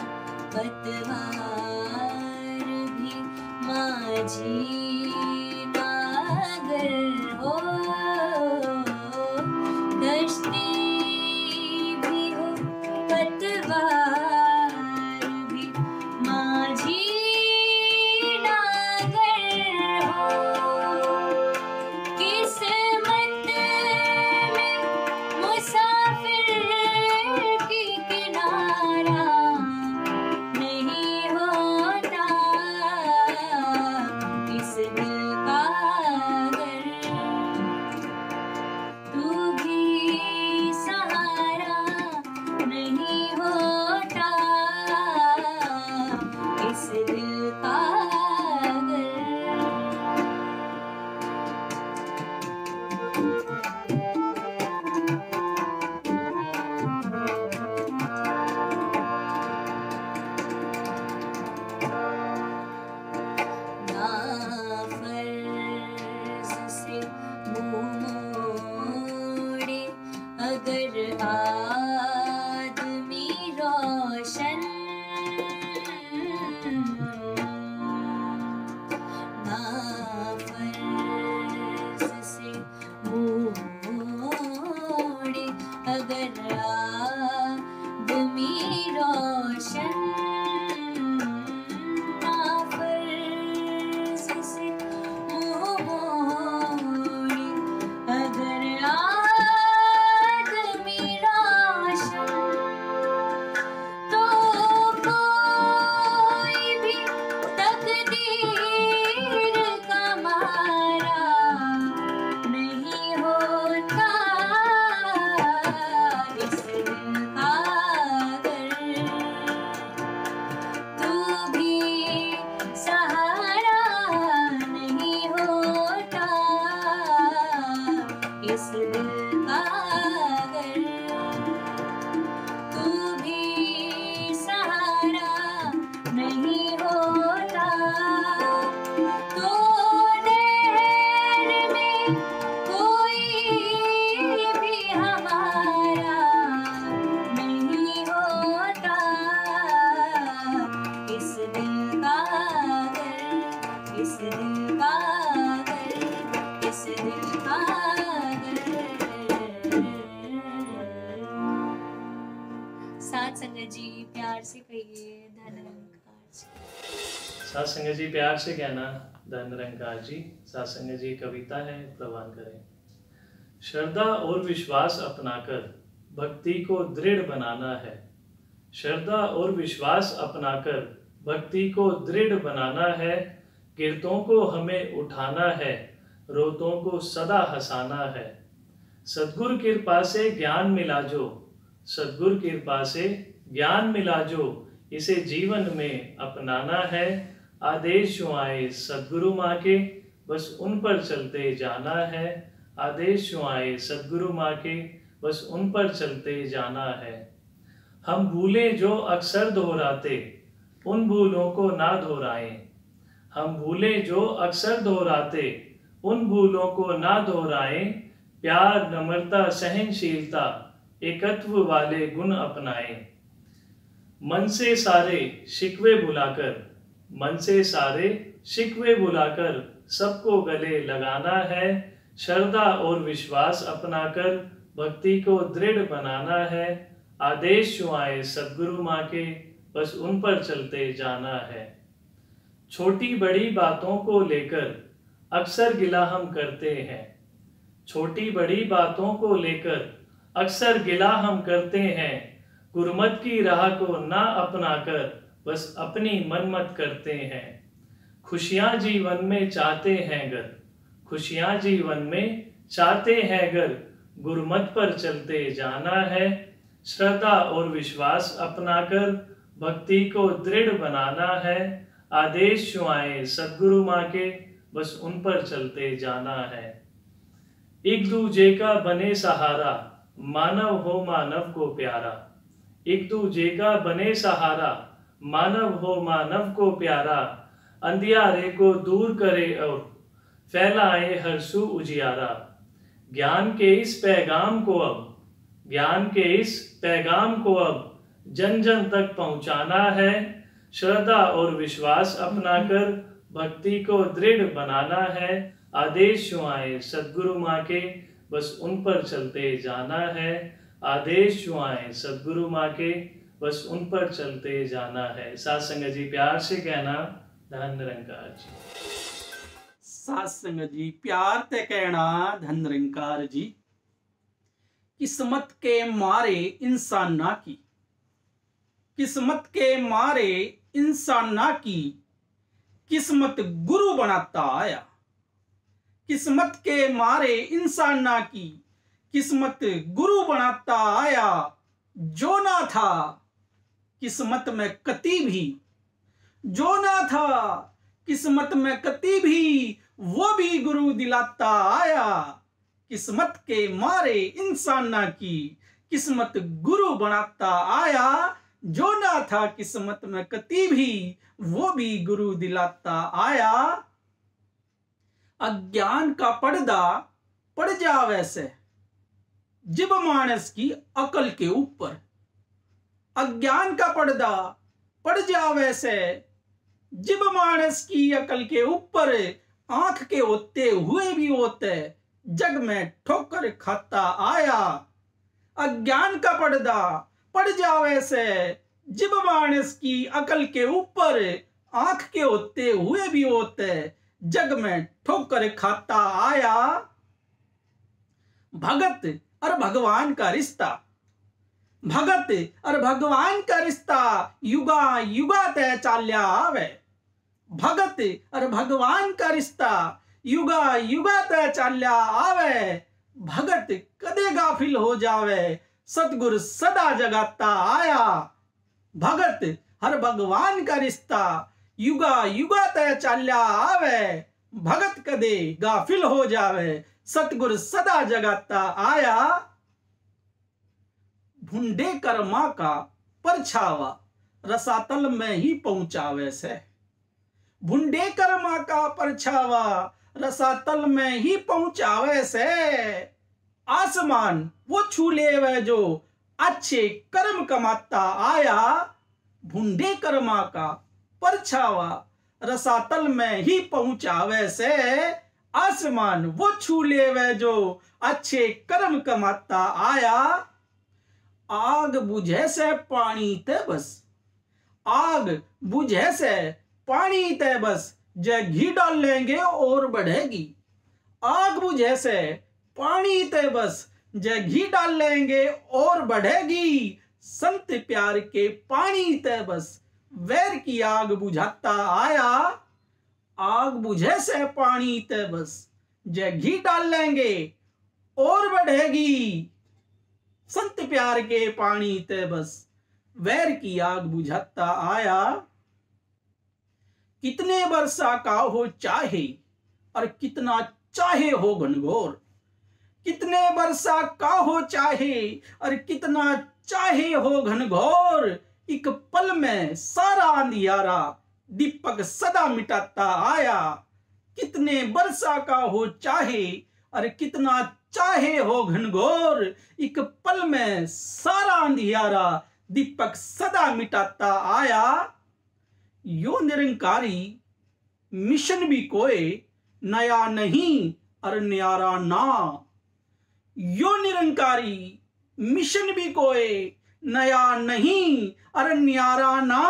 पतवार भी माझी नागर हो, कश्ती भी हो पतवार भी माझी नागर हो। किस्मत में मुसाफिर की किनारा नहीं होता इस साथ संगत जी प्यार से कहिए धन निरंकार जी। साथ संगत जी प्यार से कहना धन निरंकार जी। साथ संगत जी कविता है, प्रवान करें। श्रद्धा और विश्वास अपनाकर भक्ति को दृढ़ बनाना है। श्रद्धा और विश्वास अपनाकर भक्ति को दृढ़ बनाना है। गिरतों को हमें उठाना है, रोतों को सदा हंसाना है। सद्गुरु कृपा से ज्ञान मिला जो, सद्गुरु कृपा से ज्ञान मिला जो, इसे जीवन में अपनाना है। आदेश जो आए सद्गुरु माँ के, बस उन पर चलते जाना है। आदेश जो आए सद्गुरु माँ के, बस उन पर चलते जाना है। हम भूले जो अक्सर दोहराते, उन भूलों को ना दोहराएं। हम भूले जो अक्सर दोहराते, उन भूलों को ना दोहराएं। प्यार, नम्रता, सहनशीलता, एकत्व वाले गुण अपनाएं। मन से सारे शिकवे बुलाकर, मन से सारे शिकवे बुलाकर सबको गले लगाना है। श्रद्धा और विश्वास अपनाकर भक्ति को दृढ़ बनाना है। आदेश जो आए सद्गुरु माँ के, बस उन पर चलते जाना है। छोटी बड़ी बातों को लेकर अक्सर गिला हम करते हैं। छोटी बड़ी बातों को लेकर अक्सर गिला हम करते हैं। गुरमत की राह को ना अपनाकर बस अपनी मनमत करते हैं। खुशियां जीवन में चाहते हैं गर, खुशियां जीवन में चाहते हैं गर, गुरमत पर चलते जाना है। श्रद्धा और विश्वास अपनाकर भक्ति को दृढ़ बनाना है। आदेश जो आए सद्गुरु माँ के, बस उन पर चलते जाना है। एक दूजे का बने सहारा, मानव हो मानव को प्यारा। एक दूजे का बने सहारा, मानव हो मानव को प्यारा। अंधियारे को दूर करे और फैलाए हर्षु उजियारा। ज्ञान के इस पैगाम को अब, ज्ञान के इस पैगाम को अब जन जन तक पहुंचाना है। श्रद्धा और विश्वास अपनाकर भक्ति को दृढ़ बनाना है। आदेश जो आए सद्गुरु माँ के, बस उन पर चलते जाना है। आदेश जो आए सद्गुरु माँ के, बस उन पर चलते जाना है। साथ संगत जी प्यार से कहना धन निरंकार जी। साथ संगत जी प्यार ते कहना धन निरंकार जी। किस्मत के मारे इंसान ना की, किस्मत के मारे इंसान ना की, किस्मत गुरु बनाता आया। किस्मत के मारे इंसान ना की, किस्मत गुरु बनाता आया। जो ना था किस्मत में कती भी, जो ना था किस्मत में कती भी, वो भी गुरु दिलाता आया। किस्मत के मारे इंसान ना की, किस्मत गुरु बनाता आया। जो ना था किस्मत में कती भी, वो भी गुरु दिलाता आया। अज्ञान का पर्दा पड़ जावे से जिब मानस की अकल के ऊपर। अज्ञान का पर्दा पड़ जावे से जिब मानस की अकल के ऊपर। आंख के होते हुए भी होते जग में ठोकर खाता आया। अज्ञान का पर्दा पड़ जावे से जिब मानस की अकल के ऊपर। आंख के होते हुए भी होते जग में ठोकर खाता आया। भगत और भगवान का रिश्ता, भगत और भगवान का रिश्ता युगा युगा तय चाल्या आवे। भगत और भगवान का रिश्ता युगा युगा तय चाल्या आवे। भगत कदे गाफिल हो जावे, सतगुरु सदा जगाता आया। भगत हर भगवान का रिश्ता युगा युगा तय चाल्या आवे। भगत कदे गाफिल हो जावे, सतगुरु सदा जगाता आया। भुंडे कर्मा का परछावा रसातल में ही पहुंचावे से। भुंडे कर्मा का परछावा रसातल में ही पहुंचावे से। आसमान वो छू लेवे जो अच्छे कर्म कमाता आया। भुंडे कर्मा का परछावा रसातल में ही पहुंचावे से। आसमान वो छू लेवे जो अच्छे कर्म कमाता आया। आग बुझे से पानी ते बस, आग बुझे से पानी ते बस, जे घी डाल लेंगे और बढ़ेगी। आग बुझे से पानी ते बस, जे घी डाल लेंगे और बढ़ेगी। संत प्यार के पानी ते बस, वैर की आग बुझाता आया। आग बुझे से पानी ते बस, जे घी डाल लेंगे और बढ़ेगी। संत प्यार के पानी ते बस, वैर की आग बुझाता आया। कितने वर्षा का हो चाहे और कितना चाहे हो घनघोर, कितने वर्षा का हो चाहे और कितना चाहे हो घनघोर, एक पल में सारा अंधियारा दीपक सदा मिटाता आया। कितने वर्षा का हो चाहे और कितना चाहे हो घनघोर, एक पल में सारा अंधियारा दीपक सदा मिटाता आया। यो निरंकारी मिशन भी कोई नया नहीं और न्यारा ना। यो निरंकारी मिशन भी कोई नया नहीं और न्यारा ना।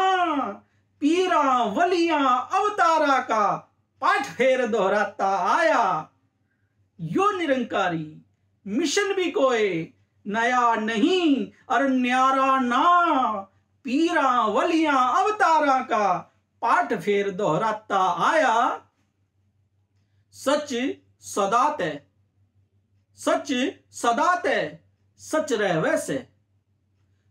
पीरा वलियां अवतारा का पाठ फेर दोहराता आया। यो निरंकारी मिशन भी कोई नया नहीं और न्यारा ना। पीरा वलियां अवतारा का पाठ फेर दोहराता आया। सच सदा तय, सच सदा तय, सच रह वैसे,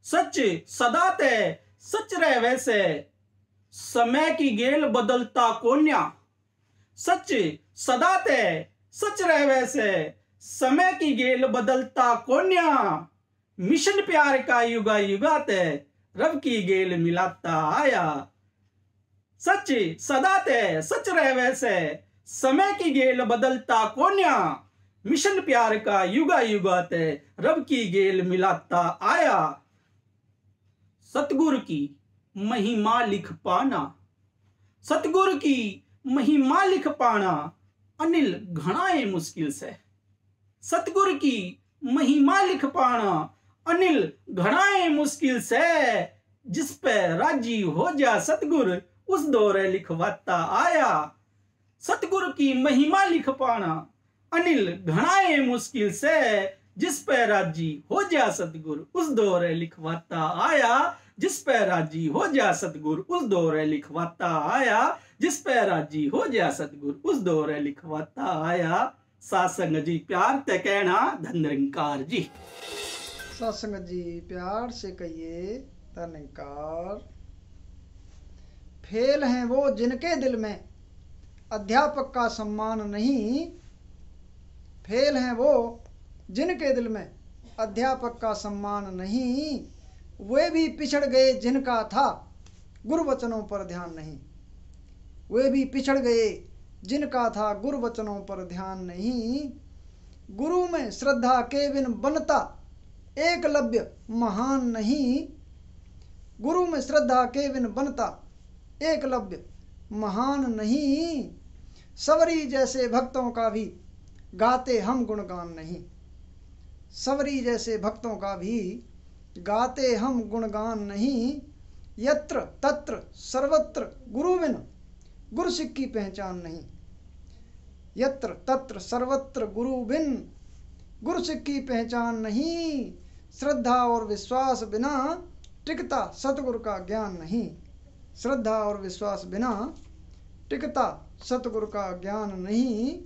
सच सदा तय, सच रह वैसे। समय की गेल बदलता कोन्या, सच सदा तय, सच रह वैसे। समय की गेल बदलता कोन्या, मिशन प्यार का युगा युगा तय, रब की गेल मिलाता आया। सच सदा तय, सच रह वैसे। समय की गेल बदलता कोन्या, मिशन प्यार का युगा युगा तय, रब की गेल मिलाता आया। सतगुरु की महिमा लिख पाना, सतगुरु की महिमा लिख पाना, अनिल घणाए मुश्किल से। सतगुरु की महिमा लिख पाना, अनिल घणाए मुश्किल से। जिस पे राजी हो जा सतगुरु, उस दौरे लिखवाता आया। सतगुरु की महिमा लिख पाना, अनिल घणाए मुश्किल से। जिस पे राजी हो जा सतगुरु, उस दौरे लिखवाता आया। जिस पे राजी हो जा सतगुरु, उस दौरे लिखवाता आया। जिस पे राजी हो जा सतगुरु, उस दौरे लिखवाता आया। सासंग जी प्यार ते कहना धन निरंकार जी। सत्संग जी प्यार से कहिए धन निरंकार। फेल हैं वो जिनके दिल में अध्यापक का सम्मान नहीं। फेल हैं वो जिनके दिल में अध्यापक का सम्मान नहीं। वे भी पिछड़ गए जिनका था गुरु वचनों पर ध्यान नहीं। वे भी पिछड़ गए जिनका था गुरु वचनों पर ध्यान नहीं। गुरु में श्रद्धा के बिन बनता एकलव्य महान नहीं। गुरु में श्रद्धा के बिन बनता एकलव्य महान नहीं। सवरी जैसे भक्तों का भी गाते हम गुणगान नहीं। सवरी जैसे भक्तों का भी गाते हम गुणगान नहीं। यत्र तत्र सर्वत्र गुरु बिन गुरु सिख की पहचान नहीं। यत्र तत्र सर्वत्र गुरु बिन गुरु सिख की पहचान नहीं। श्रद्धा और विश्वास बिना टिकता सतगुरु का ज्ञान नहीं। श्रद्धा और विश्वास बिना टिकता सतगुरु का ज्ञान नहीं।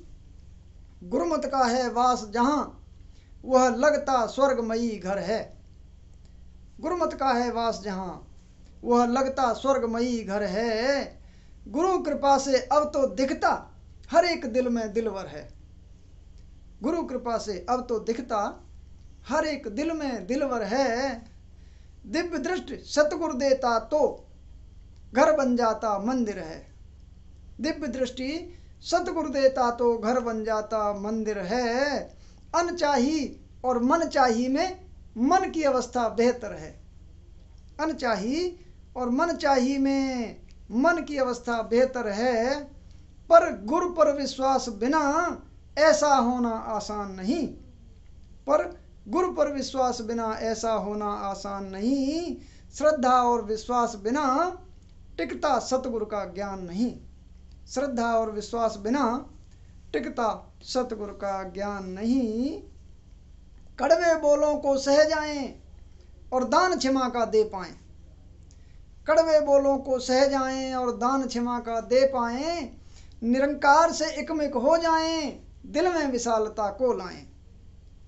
गुरुमत का है वास जहाँ वह लगता स्वर्गमयी घर है। गुरुमत का है वास जहाँ वह लगता स्वर्गमयी घर है। गुरु कृपा से अब तो दिखता हर एक दिल में दिलवर है। गुरु कृपा से अब तो दिखता हर एक दिल में दिलवर है। दिव्य दृष्टि सतगुरु देता तो घर बन जाता मंदिर है। दिव्य दृष्टि सतगुरु देता तो घर बन जाता मंदिर है। अनचाही और मनचाही में मन की अवस्था बेहतर है। अनचाही और मनचाही में मन की अवस्था बेहतर है। पर गुरु पर विश्वास बिना ऐसा होना आसान नहीं। पर गुरु पर विश्वास बिना ऐसा होना आसान नहीं। श्रद्धा और विश्वास बिना टिकता सतगुरु का ज्ञान नहीं। श्रद्धा और विश्वास बिना टिकता सतगुरु का ज्ञान नहीं। कड़वे बोलों को सह जाएं और दान क्षमा का दे पाएं। कड़वे बोलों को सह जाएं और दान क्षमा का दे पाएं। निरंकार से एकमिक हो जाएं, दिल में विशालता को लाएं।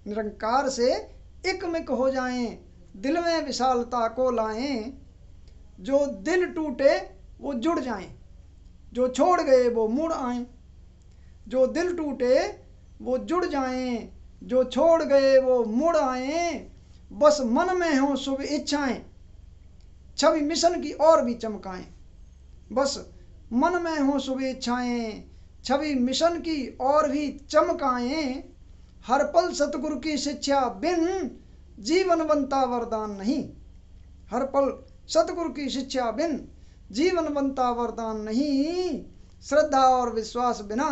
निरंकार से एकमिक हो जाएं, दिल में विशालता को लाएं। जो दिल टूटे वो जुड़ जाएं, जो छोड़ गए वो मुड़ आएं। जो दिल टूटे वो जुड़ जाएं, जो छोड़ गए वो मुड़ आएं। बस मन में हो शुभ इच्छाएं, छवि मिशन की और भी चमकाएं। बस मन में हो शुभ इच्छाएं, छवि मिशन की और भी चमकाएं। हर पल सतगुरु की शिक्षा बिन जीवन बनता वरदान नहीं। हर पल सतगुरु की शिक्षा बिन जीवन बनता वरदान नहीं। श्रद्धा और विश्वास बिना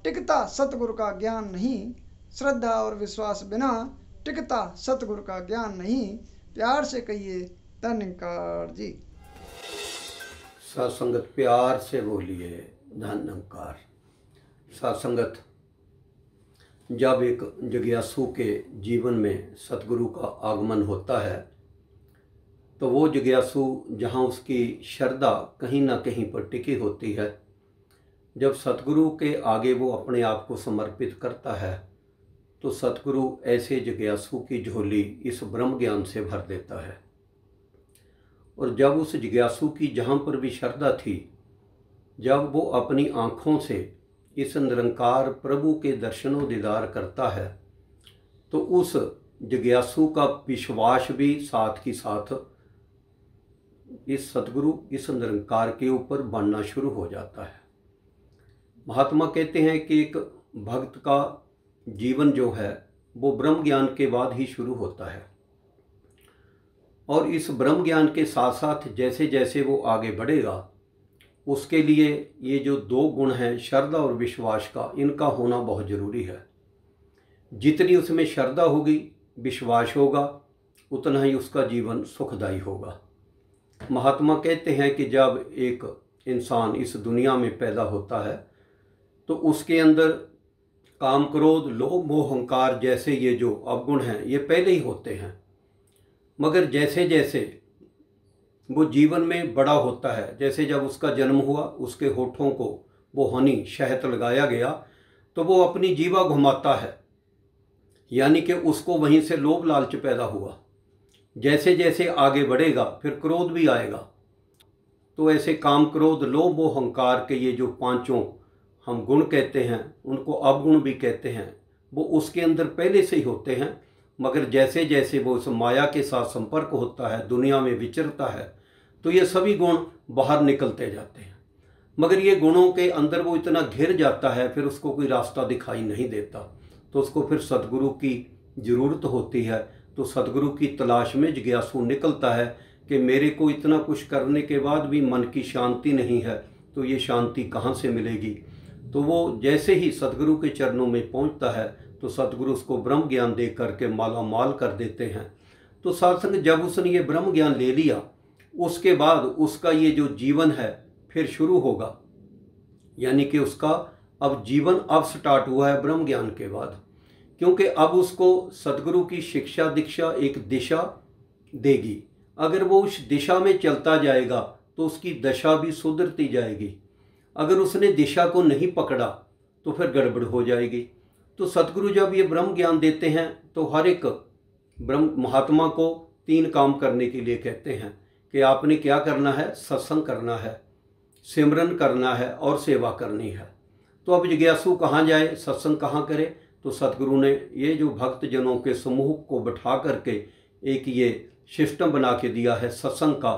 टिकता सतगुरु का ज्ञान नहीं। श्रद्धा और विश्वास बिना टिकता सतगुरु का ज्ञान नहीं। प्यार से कहिए धन्यकार जी। सत्संगत प्यार से बोलिए धन्यकार। सत्संगत, जब एक जिज्ञासु के जीवन में सतगुरु का आगमन होता है तो वो जिज्ञासु जहाँ उसकी श्रद्धा कहीं ना कहीं पर टिकी होती है, जब सतगुरु के आगे वो अपने आप को समर्पित करता है तो सतगुरु ऐसे जिज्ञासु की झोली इस ब्रह्म ज्ञान से भर देता है। और जब उस जिज्ञासु की जहाँ पर भी श्रद्धा थी, जब वो अपनी आँखों से इस निरंकार प्रभु के दर्शनों दीदार करता है तो उस जिज्ञासु का विश्वास भी साथ ही साथ इस सतगुरु इस निरंकार के ऊपर बनना शुरू हो जाता है। महात्मा कहते हैं कि एक भक्त का जीवन जो है वो ब्रह्म ज्ञान के बाद ही शुरू होता है। और इस ब्रह्म ज्ञान के साथ साथ जैसे जैसे वो आगे बढ़ेगा उसके लिए ये जो दो गुण हैं श्रद्धा और विश्वास का, इनका होना बहुत ज़रूरी है। जितनी उसमें श्रद्धा होगी, विश्वास होगा, उतना ही उसका जीवन सुखदायी होगा। महात्मा कहते हैं कि जब एक इंसान इस दुनिया में पैदा होता है तो उसके अंदर काम, क्रोध, लोभ, मोह, अहंकार जैसे ये जो अवगुण हैं ये पहले ही होते हैं। मगर जैसे जैसे वो जीवन में बड़ा होता है, जैसे जब उसका जन्म हुआ उसके होठों को वो हनी शहद लगाया गया तो वो अपनी जीवा घुमाता है, यानी कि उसको वहीं से लोभ लालच पैदा हुआ। जैसे जैसे आगे बढ़ेगा फिर क्रोध भी आएगा। तो ऐसे काम, क्रोध, लोभ, मोह, अहंकार के ये जो पांचों हम गुण कहते हैं, उनको अवगुण भी कहते हैं, वो उसके अंदर पहले से ही होते हैं। मगर जैसे जैसे वो उस माया के साथ संपर्क होता है, दुनिया में विचरता है, तो ये सभी गुण बाहर निकलते जाते हैं। मगर ये गुणों के अंदर वो इतना घिर जाता है फिर उसको कोई रास्ता दिखाई नहीं देता। तो उसको फिर सतगुरु की ज़रूरत होती है। तो सतगुरु की तलाश में जिज्ञासु निकलता है कि मेरे को इतना कुछ करने के बाद भी मन की शांति नहीं है, तो ये शांति कहाँ से मिलेगी। तो वो जैसे ही सतगुरु के चरणों में पहुँचता है तो सतगुरु उसको ब्रह्म ज्ञान दे करके माला माल कर देते हैं। तो सत्संग, जब उसने ये ब्रह्म ज्ञान ले लिया उसके बाद उसका ये जो जीवन है फिर शुरू होगा, यानी कि उसका अब जीवन अब स्टार्ट हुआ है ब्रह्म ज्ञान के बाद। क्योंकि अब उसको सतगुरु की शिक्षा दीक्षा एक दिशा देगी। अगर वो उस दिशा में चलता जाएगा तो उसकी दशा भी सुधरती जाएगी। अगर उसने दिशा को नहीं पकड़ा तो फिर गड़बड़ हो जाएगी। तो सतगुरु जब ये ब्रह्म ज्ञान देते हैं तो हर एक ब्रह्म महात्मा को 3 काम करने के लिए कहते हैं कि आपने क्या करना है, सत्संग करना है, सिमरन करना है और सेवा करनी है। तो अब जिज्ञासु कहाँ जाए, सत्संग कहाँ करे। तो सतगुरु ने ये जो भक्त जनों के समूह को बैठा करके एक ये सिस्टम बना के दिया है सत्संग का।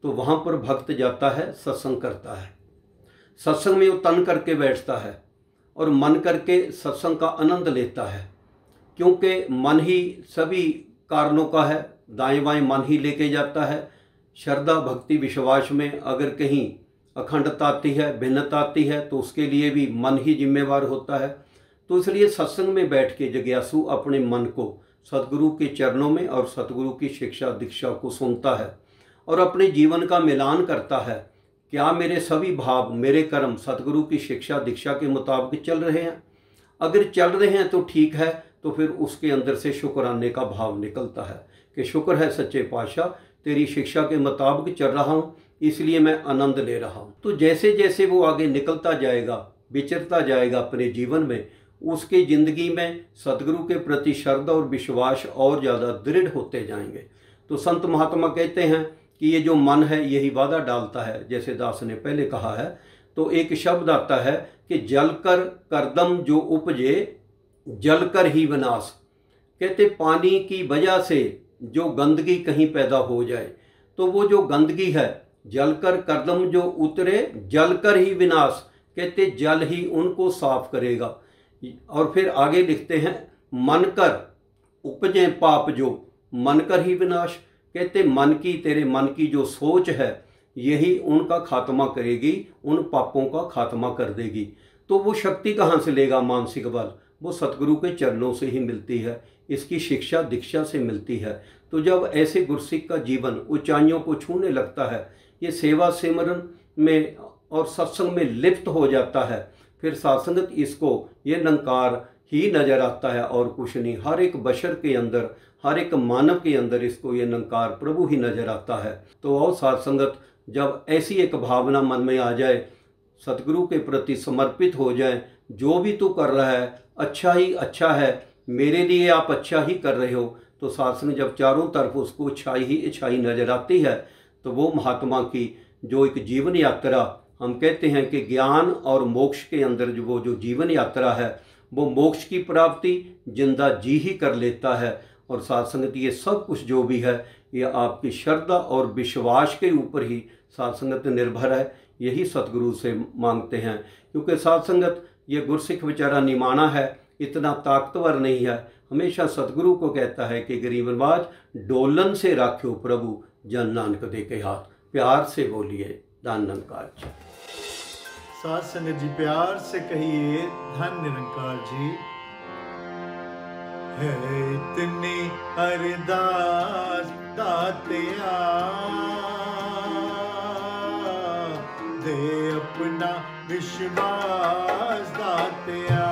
तो वहाँ पर भक्त जाता है, सत्संग करता है। सत्संग में वो तन करके बैठता है और मन करके सत्संग का आनंद लेता है। क्योंकि मन ही सभी कारणों का है, दाएं बाएं मन ही लेके जाता है। श्रद्धा, भक्ति, विश्वास में अगर कहीं अखंडता आती है, भिन्नता आती है तो उसके लिए भी मन ही जिम्मेवार होता है। तो इसलिए सत्संग में बैठ के जिज्ञासु अपने मन को सतगुरु के चरणों में और सतगुरु की शिक्षा दीक्षा को सुनता है और अपने जीवन का मिलान करता है, क्या मेरे सभी भाव, मेरे कर्म सतगुरु की शिक्षा दीक्षा के मुताबिक चल रहे हैं? अगर चल रहे हैं तो ठीक है, तो फिर उसके अंदर से शुक्राने का भाव निकलता है कि शुक्र है सच्चे पातशाह, तेरी शिक्षा के मुताबिक चल रहा हूँ, इसलिए मैं आनंद ले रहा हूँ। तो जैसे जैसे वो आगे निकलता जाएगा, विचरता जाएगा अपने जीवन में, उसकी ज़िंदगी में सतगुरु के प्रति श्रद्धा और विश्वास और ज़्यादा दृढ़ होते जाएंगे। तो संत महात्मा कहते हैं कि ये जो मन है यही वादा डालता है, जैसे दास ने पहले कहा है। तो एक शब्द आता है कि जलकर करदम जो उपजे जलकर ही विनाश। कहते पानी की वजह से जो गंदगी कहीं पैदा हो जाए, तो वो जो गंदगी है, जलकर करदम जो उतरे जलकर ही विनाश, कहते जल ही उनको साफ करेगा। और फिर आगे लिखते हैं मन कर उपजे पाप जो मन कर ही विनाश। कहते मन की, तेरे मन की जो सोच है यही उनका खात्मा करेगी, उन पापों का खात्मा कर देगी। तो वो शक्ति कहाँ से लेगा मानसिक बल? वो सतगुरु के चरणों से ही मिलती है, इसकी शिक्षा दीक्षा से मिलती है। तो जब ऐसे गुरसिक का जीवन ऊंचाइयों को छूने लगता है, ये सेवा सिमरन में और सत्संग में लिप्त हो जाता है, फिर सात्संगत इसको ये निरंकार ही नजर आता है और कुछ नहीं। हर एक बशर के अंदर, हर एक मानव के अंदर इसको ये निरंकार प्रभु ही नजर आता है। तो और सात्संगत जब ऐसी एक भावना मन में आ जाए, सतगुरु के प्रति समर्पित हो जाए, जो भी तू कर रहा है अच्छा ही अच्छा है, मेरे लिए आप अच्छा ही कर रहे हो, तो सात्संग जब चारों तरफ उसको अच्छाई ही अच्छाई नजर आती है, तो वो महात्मा की जो एक जीवन यात्रा, हम कहते हैं कि ज्ञान और मोक्ष के अंदर जो जीवन यात्रा है, वो मोक्ष की प्राप्ति जिंदा जी ही कर लेता है। और सात्संगत ये सब कुछ जो भी है, ये आपकी श्रद्धा और विश्वास के ऊपर ही सात्संगत निर्भर है। यही सतगुरु से मांगते हैं, क्योंकि सात्संगत ये गुरसिख बेचारा निमाना है, इतना ताकतवर नहीं है। हमेशा सतगुरु को कहता है कि गरीब नवाज डोलन से राख्यो प्रभु जन नानक दे के हाथ। प्यार से बोलिए धन निरंकार जी। साथ संगत जी प्यार से कहिए धन निरंकार जी। है इतनी अरदास दातिया, दे अपना विश्वास दातिया।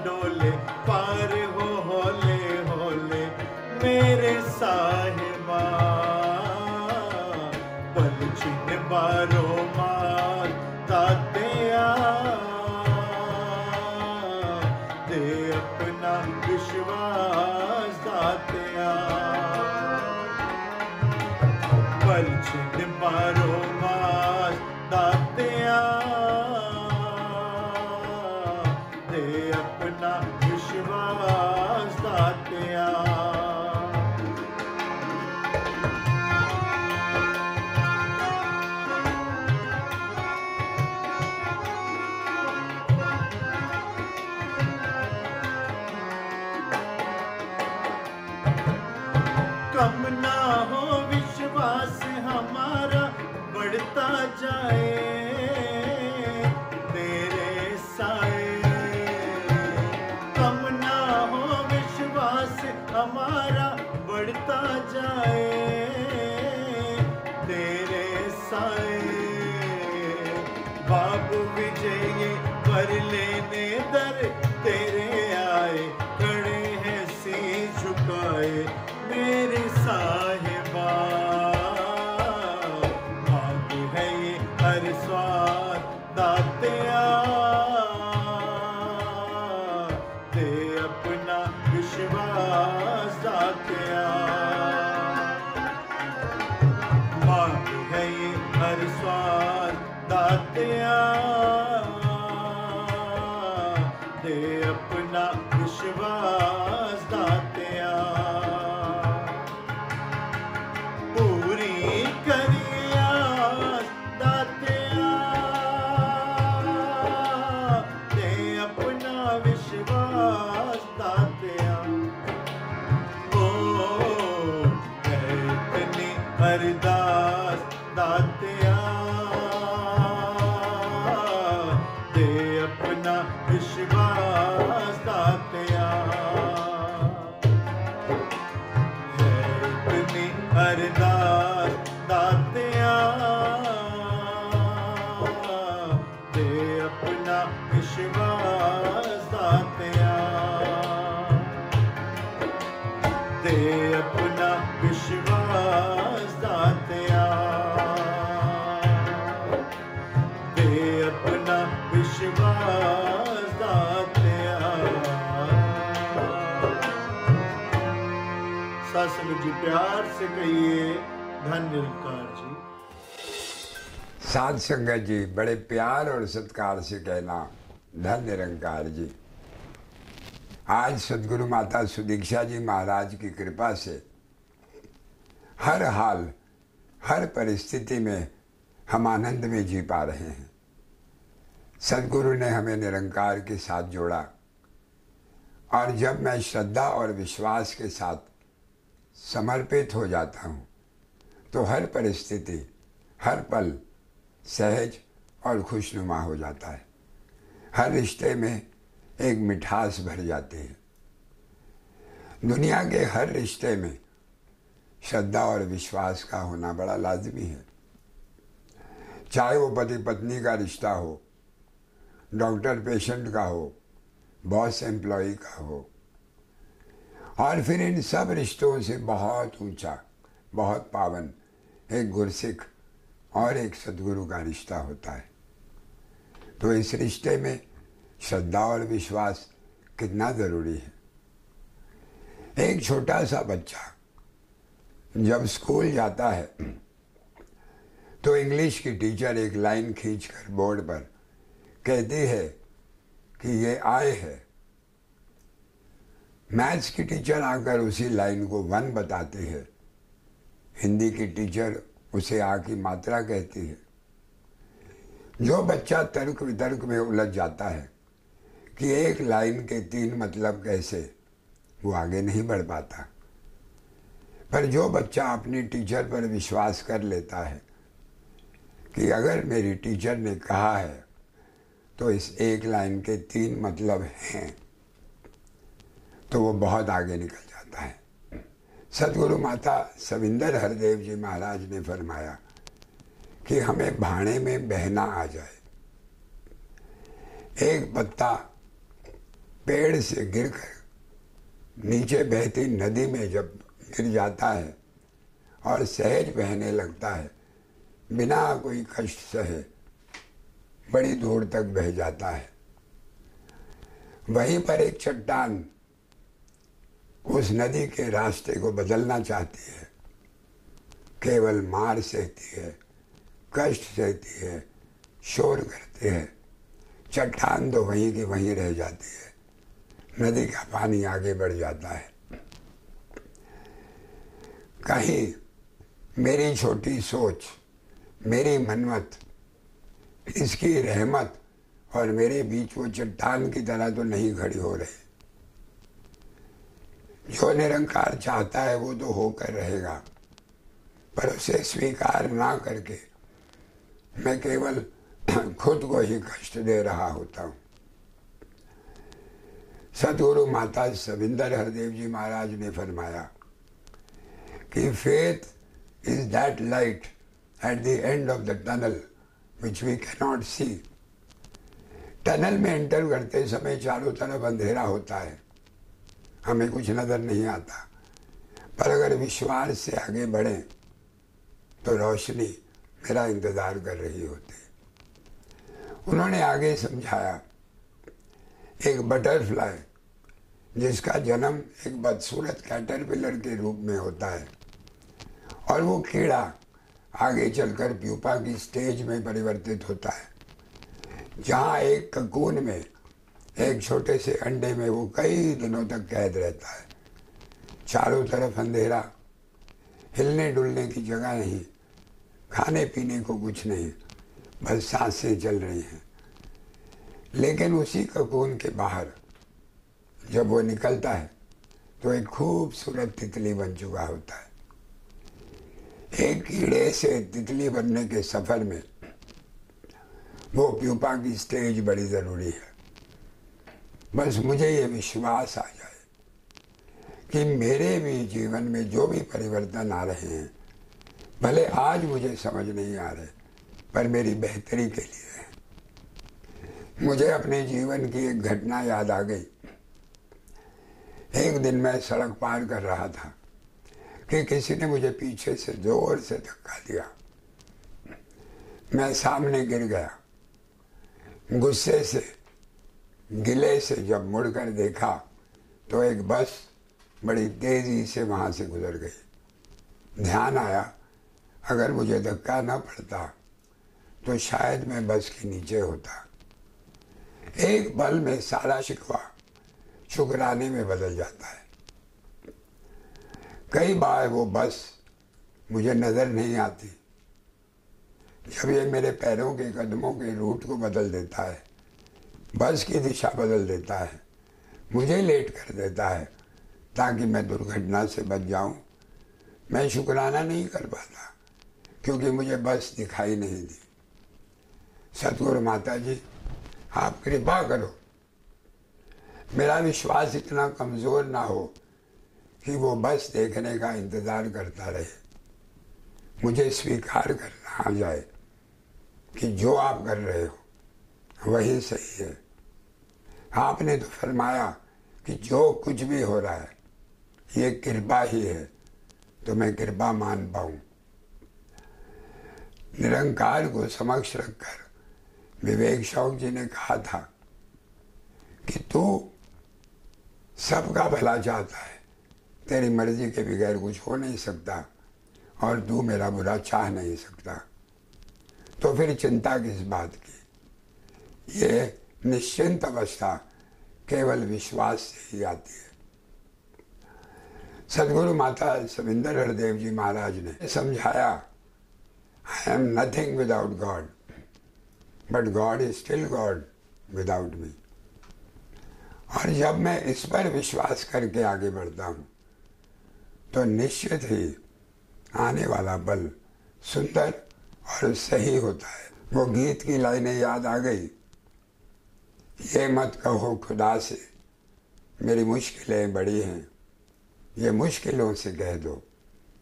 डोले पार हो होले होले मेरे साहिबा पल छिन बारो मार तातिया दे अपना विश्वास तातिया पल छिन बारो मार तातिया दे अपना विश्वास तातिया कम ना हो विश्वास हमारा बढ़ता जाए तेरे साए कम ना हो विश्वास हमारा बढ़ता जाए तेरे साए बाबू विजय पर लेने दर तेरे आए खड़े हैं सी झुकाए मेरे साहिबा भाग है ये हर स्वार दातिया दे अपना विश्वास दातिया भाग है ये हर स्वार दातिया दे अपना विश्वास दातिया पूरी करिया दातिया दे अपना विश्वास दातिया ओ इतनी अरदास दातिया दे अपना विश्वास दातिया इतनी अरदास दातिया दे अपना विश्वास दातिया दे अपना विश्वास दातिया दे अपना विश्वास दातिया सत्संग जी प्यार से कहिए धन निरंकार जी साध संगत जी बड़े प्यार और सत्कार से कहना धन निरंकार जी। आज सदगुरु माता सुदीक्षा जी महाराज की कृपा से हर हाल हर परिस्थिति में हम आनंद में जी पा रहे हैं। सदगुरु ने हमें निरंकार के साथ जोड़ा और जब मैं श्रद्धा और विश्वास के साथ समर्पित हो जाता हूँ तो हर परिस्थिति हर पल सहज और खुशनुमा हो जाता है। हर रिश्ते में एक मिठास भर जाती है। दुनिया के हर रिश्ते में श्रद्धा और विश्वास का होना बड़ा लाजमी है। चाहे वो पति पत्नी का रिश्ता हो, डॉक्टर पेशेंट का हो, बॉस एम्प्लॉय का हो, और फिर इन सब रिश्तों से बहुत ऊंचा बहुत पावन एक गुरसिख और एक सदगुरु का रिश्ता होता है। तो इस रिश्ते में श्रद्धा और विश्वास कितना जरूरी है। एक छोटा सा बच्चा जब स्कूल जाता है तो इंग्लिश की टीचर एक लाइन खींचकर बोर्ड पर कहती है कि ये आए है। मैथ्स की टीचर आकर उसी लाइन को 1 बताती है। हिंदी की टीचर उसे आ की मात्रा कहती है। जो बच्चा तर्क वितर्क में उलझ जाता है कि एक लाइन के 3 मतलब कैसे, वो आगे नहीं बढ़ पाता। पर जो बच्चा अपनी टीचर पर विश्वास कर लेता है कि अगर मेरी टीचर ने कहा है तो इस एक लाइन के 3 मतलब हैं, तो वो बहुत आगे निकल जाता है। सदगुरु माता सविंदर हरदेव जी महाराज ने फरमाया कि हमें भाणे में बहना आ जाए। एक पत्ता पेड़ से गिरकर नीचे बहती नदी में जब गिर जाता है और सहज बहने लगता है, बिना कोई कष्ट सहे बड़ी दूर तक बह जाता है। वहीं पर एक चट्टान उस नदी के रास्ते को बदलना चाहती है, केवल मार सहती है, कष्ट सहती है, शोर करती है। चट्टान तो वहीं की वहीं रह जाती है, नदी का पानी आगे बढ़ जाता है। कहीं मेरी छोटी सोच, मेरी मनमत, इसकी रहमत और मेरे बीच वो चट्टान की तरह तो नहीं खड़ी हो रही। जो निरंकार चाहता है वो तो होकर रहेगा, पर उसे स्वीकार ना करके मैं केवल खुद को ही कष्ट दे रहा होता हूँ। सतगुरु माता सविंदर हरदेव जी महाराज ने फरमाया कि faith is that light at the end of the tunnel which we can not see. Tunnel में एंटर करते समय चारों तरफ अंधेरा होता है, हमें कुछ नजर नहीं आता, पर अगर विश्वास से आगे बढ़े तो रोशनी मेरा इंतजार कर रही होती। उन्होंने आगे समझाया, एक बटरफ्लाई जिसका जन्म एक बदसूरत कैटरपिलर के रूप में होता है और वो कीड़ा आगे चलकर प्यूपा की स्टेज में परिवर्तित होता है, जहाँ एक ककून में, एक छोटे से अंडे में वो कई दिनों तक कैद रहता है। चारों तरफ अंधेरा, हिलने डुलने की जगह नहीं, खाने पीने को कुछ नहीं, बस सांसें चल रही हैं। लेकिन उसी ककून के बाहर जब वो निकलता है तो एक खूबसूरत तितली बन चुका होता है। एक कीड़े से तितली बनने के सफर में वो प्यूपा की स्टेज बड़ी जरूरी है। बस मुझे ये विश्वास आ जाए कि मेरे भी जीवन में जो भी परिवर्तन आ रहे हैं, भले आज मुझे समझ नहीं आ रहे, पर मेरी बेहतरी के लिए है। मुझे अपने जीवन की एक घटना याद आ गई। एक दिन मैं सड़क पार कर रहा था कि किसी ने मुझे पीछे से जोर से धक्का दिया। मैं सामने गिर गया। गुस्से से, गिले से जब मुड़कर देखा तो एक बस बड़ी तेजी से वहां से गुजर गई। ध्यान आया, अगर मुझे धक्का न पड़ता तो शायद मैं बस के नीचे होता। एक पल में सारा शिकवा शुक्राने में बदल जाता है। कई बार वो बस मुझे नजर नहीं आती, जब ये मेरे पैरों के कदमों के रूट को बदल देता है, बस की दिशा बदल देता है, मुझे लेट कर देता है ताकि मैं दुर्घटना से बच जाऊं। मैं शुक्राना नहीं कर पाता क्योंकि मुझे बस दिखाई नहीं दी। सतगुरु माता जी, आप कृपा करो, मेरा विश्वास इतना कमजोर ना हो कि वो बस देखने का इंतजार करता रहे। मुझे स्वीकार करना आ जाए कि जो आप कर रहे हो वही सही है। आपने तो फरमाया कि जो कुछ भी हो रहा है ये कृपा ही है, तो मैं कृपा मान पाऊं। निरंकार को समक्ष रखकर विवेक शौक जी ने कहा था कि तू सबका भला चाहता है, तेरी मर्जी के बगैर कुछ हो नहीं सकता और तू मेरा बुरा चाह नहीं सकता, तो फिर चिंता किस बात की। ये निश्चिंत अवस्था केवल विश्वास से ही आती है। सदगुरु माता सविंदर हरदेव जी महाराज ने समझाया, I am nothing without God, but God is still God without me. और जब मैं इस पर विश्वास करके आगे बढ़ता हूं तो निश्चित ही आने वाला पल सुंदर और सही होता है। वो गीत की लाइनें याद आ गई, ये मत कहो खुदा से मेरी मुश्किलें बड़ी हैं, ये मुश्किलों से कह दो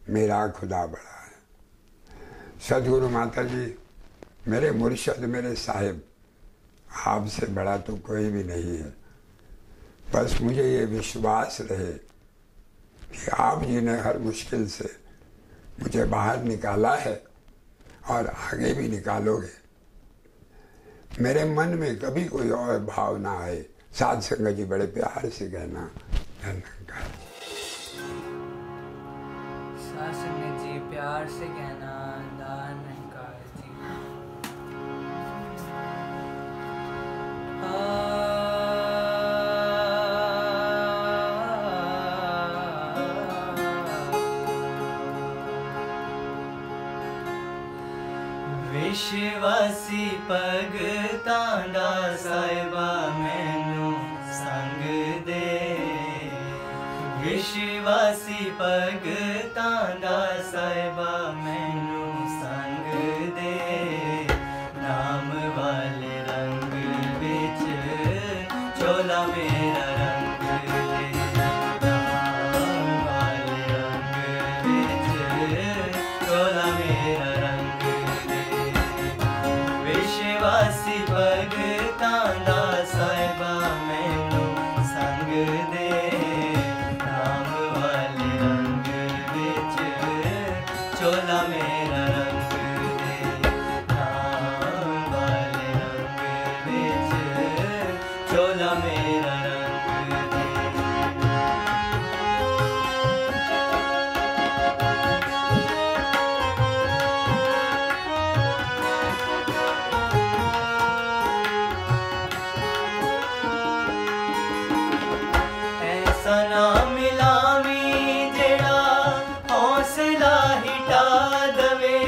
मेरा खुदा बड़ा है। सदगुरु माता जी, मेरे मुर्शद, मेरे साहिब, आपसे बड़ा तो कोई भी नहीं है। बस मुझे ये विश्वास रहे कि आप जी ने हर मुश्किल से मुझे बाहर निकाला है और आगे भी निकालोगे। मेरे मन में कभी कोई और भाव ना आए। साध संगत जी बड़े प्यार से कहना धन्यवाद। साध संगत जी प्यार से कहना धन्यवाद जी। विश्वासी भगतां दा साहिबा मैनू संग दे। विश्वासी भगतां दा साहिबा मैनू संग दे। नाम वाले रंग विच चोला मेरा रंग दे। नाम वाले रंग विच चोला मेरा रंग दे। विश्वासी भगतां दा साहिबा मैनू संग दे। नाम वाले रंग विच चोला मेरा रंग दे। नाम वाले रंग विच चोला मेरा रंग दे। ऐसा ना मिलावी जेड़ा हौसला हिटा दवे।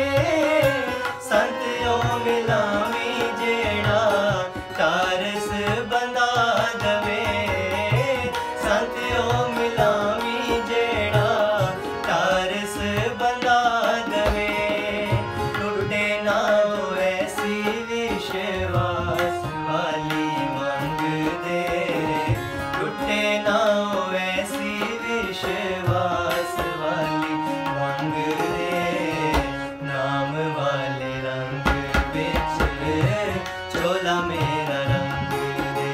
संत ओ मिलावी जेड़ा टारस बंदा दवे। संत ओ मिलावी जेड़ा टारस बंदा दवे। टुटे ना हो ऐसी विश्वास वाली मंग दे। टुटे ना हो ऐसी विश्वास वाली मंग दे। नाम वाले रंग विच चोला मेरा रंग दे।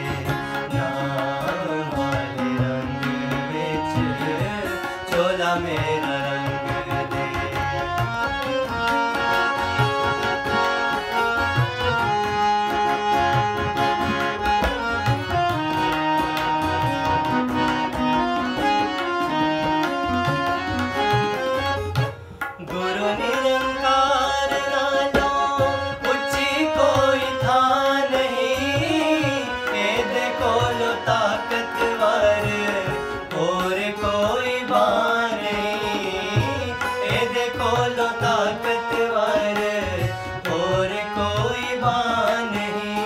नाम वाले रंग विच चोला मेरा रंग दे। गुरु निरंकार नालों उच्ची कोई था नहीं। एदे कोलो ताकतवर और कोई बार नहीं। एदे कोलो ताकतवर और कोई बार नहीं।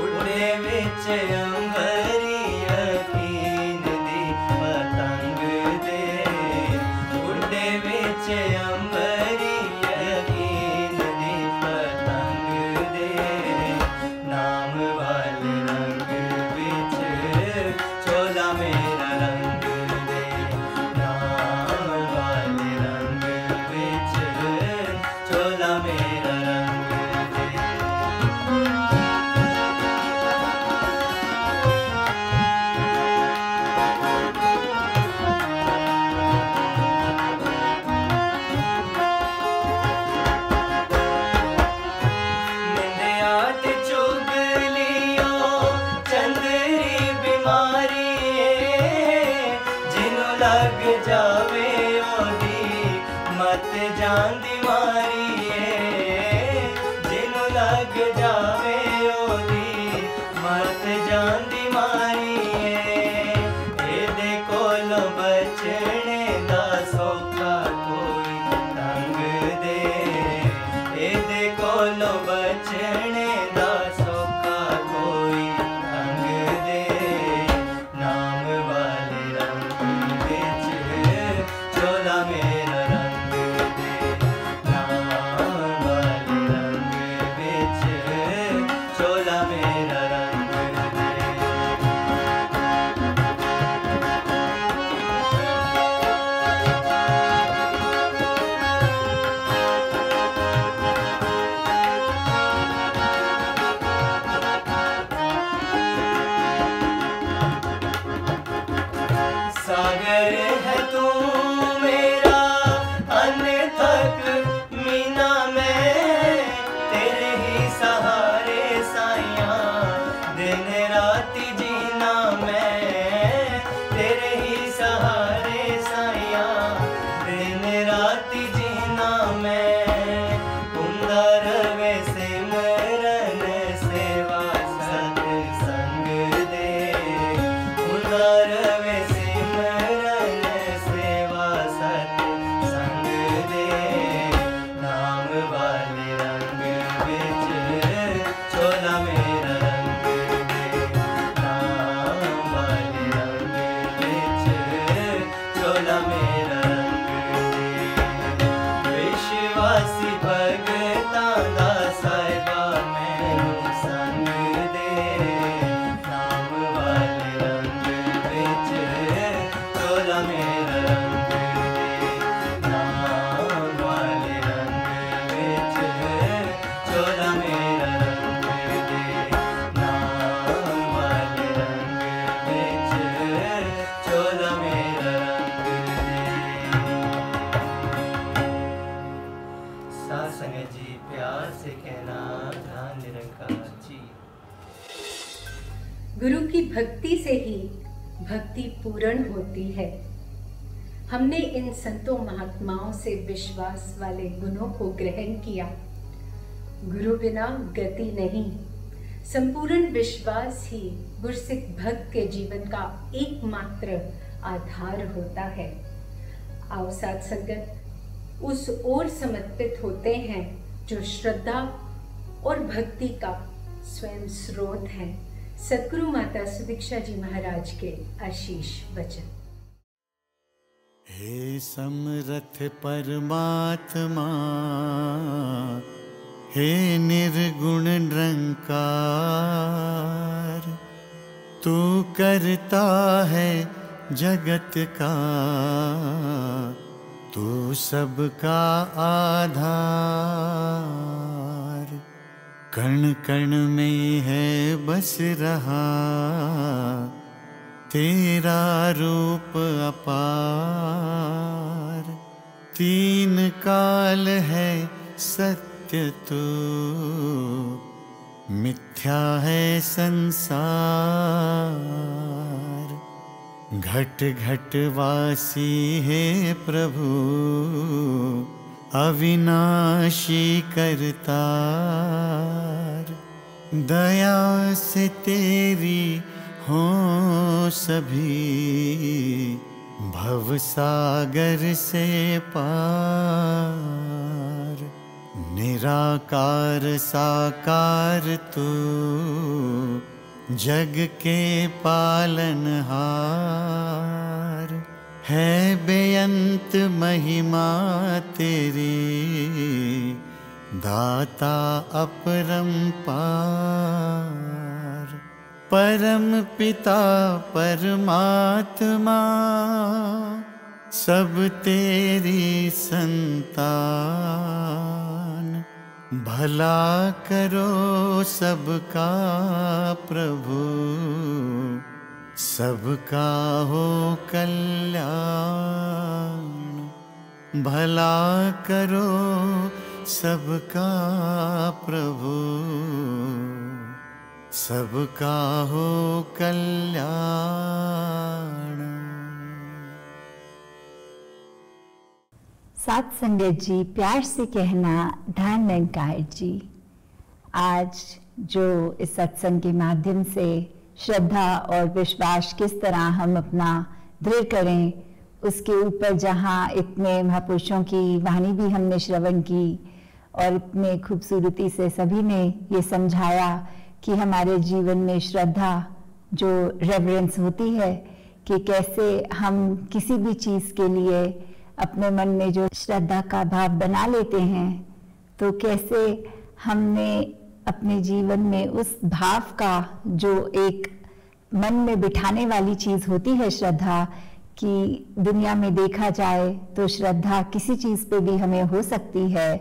उड़े विच अंबरी यकीन दी पतंग दे। उड़े विच अंबरी यकीन दी पतंग दे। नाम वाले रंग विच चोला मेरा रंग दे। नाम वाले रंग विच चोला मेरा रंग दे। निंदियात चुग लियो चंदरी बीमारी जिन्हों लग जावे ओदी मत जांदी मारी। जिन्हों लग जावे ओदी मत जांदी मारी। एदे कोलों बचने दा सौखा कोई ढंग दे। एदे कोलों बचने दा सौखा कोई ढंग दे। नाम वाले रंग विच चोला मेरा रंग दे। नाम साथ संगत जी प्यार से कहना धन निरंकार जी। गुरु की भक्ति से ही भक्ति पूर्ण होती है। हमने इन संतों महात्माओं से विश्वास वाले गुणों को ग्रहण किया। गुरु बिना गति नहीं। संपूर्ण विश्वास ही गुरसिख भक्त के जीवन का एकमात्र आधार होता है। आओ साथ संगत उस ओर समर्पित होते हैं जो श्रद्धा और भक्ति का स्वयं स्रोत है। सद्गुरु माता सुदीक्षा जी महाराज के आशीष वचन। हे समरथ परमात्मा, हे निर्गुण निरंकार, तू करता है जगत का, तू सबका आधार। कण कण में है बस रहा तेरा रूप अपार। तीन काल है सत्य तू, मिथ्या है संसार। घट घट वासी है प्रभु, अविनाशी करतार। दया से तेरी हो सभी, भव सागर से पार। निराकार साकार तू, जग के पालनहार। है बेअंत महिमा तेरी, दाता अपरंपार। परम पिता परमात्मा, सब तेरी संतान। भला करो सबका प्रभु, सबका हो कल्याण। भला करो सबका प्रभु, सबका हो कल्याण। साथ संगत जी प्यार से कहना धन निरंकार जी। आज जो इस सत्संग के माध्यम से श्रद्धा और विश्वास किस तरह हम अपना दृढ़ करें, उसके ऊपर जहाँ इतने महापुरुषों की वाणी भी हमने श्रवण की और इतने खूबसूरती से सभी ने ये समझाया कि हमारे जीवन में श्रद्धा जो रेवरेंस होती है कि कैसे हम किसी भी चीज़ के लिए अपने मन में जो श्रद्धा का भाव बना लेते हैं, तो कैसे हमने अपने जीवन में उस भाव का जो एक मन में बिठाने वाली चीज़ होती है श्रद्धा, कि दुनिया में देखा जाए तो श्रद्धा किसी चीज़ पे भी हमें हो सकती है,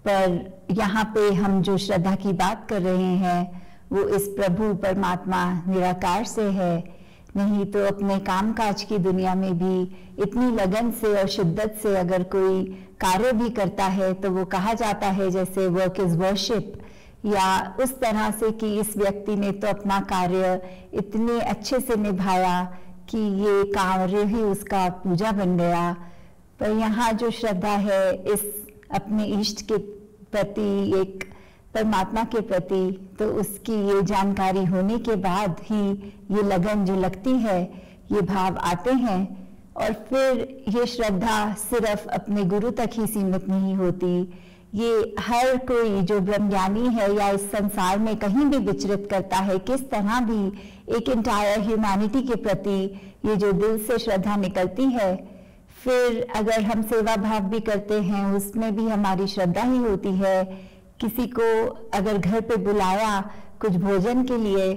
पर यहाँ पे हम जो श्रद्धा की बात कर रहे हैं वो इस प्रभु परमात्मा निराकार से है। नहीं तो अपने कामकाज की दुनिया में भी इतनी लगन से और शिद्दत से अगर कोई कार्य भी करता है तो वो कहा जाता है जैसे वर्क इज वर्शिप, या उस तरह से कि इस व्यक्ति ने तो अपना कार्य इतने अच्छे से निभाया कि ये कार्य ही उसका पूजा बन गया। पर यहाँ जो श्रद्धा है इस अपने इष्ट के प्रति, एक परमात्मा के प्रति, तो उसकी ये जानकारी होने के बाद ही ये लगन जो लगती है, ये भाव आते हैं। और फिर ये श्रद्धा सिर्फ अपने गुरु तक ही सीमित नहीं होती, ये हर कोई जो ब्रह्मज्ञानी है या इस संसार में कहीं भी विचरित करता है, किस तरह भी एक इंटायर ह्यूमैनिटी के प्रति ये जो दिल से श्रद्धा निकलती है। फिर अगर हम सेवा भाव भी करते हैं, उसमें भी हमारी श्रद्धा ही होती है। किसी को अगर घर पे बुलाया कुछ भोजन के लिए,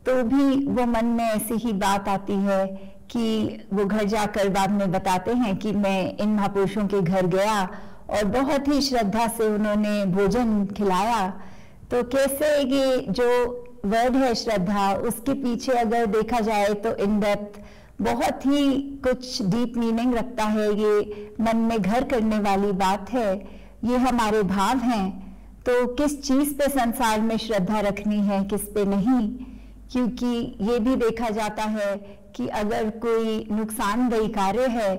तो भी वो मन में ऐसी ही बात आती है कि वो घर जाकर बाद में बताते हैं कि मैं इन महापुरुषों के घर गया और बहुत ही श्रद्धा से उन्होंने भोजन खिलाया। तो कैसे ये जो वर्ड है श्रद्धा, उसके पीछे अगर देखा जाए तो इन डेप्थ बहुत ही कुछ डीप मीनिंग रखता है। ये मन में घर करने वाली बात है। ये हमारे भाव हैं। तो किस चीज़ पे संसार में श्रद्धा रखनी है, किस पे नहीं, क्योंकि ये भी देखा जाता है कि अगर कोई नुकसानदेही कार्य है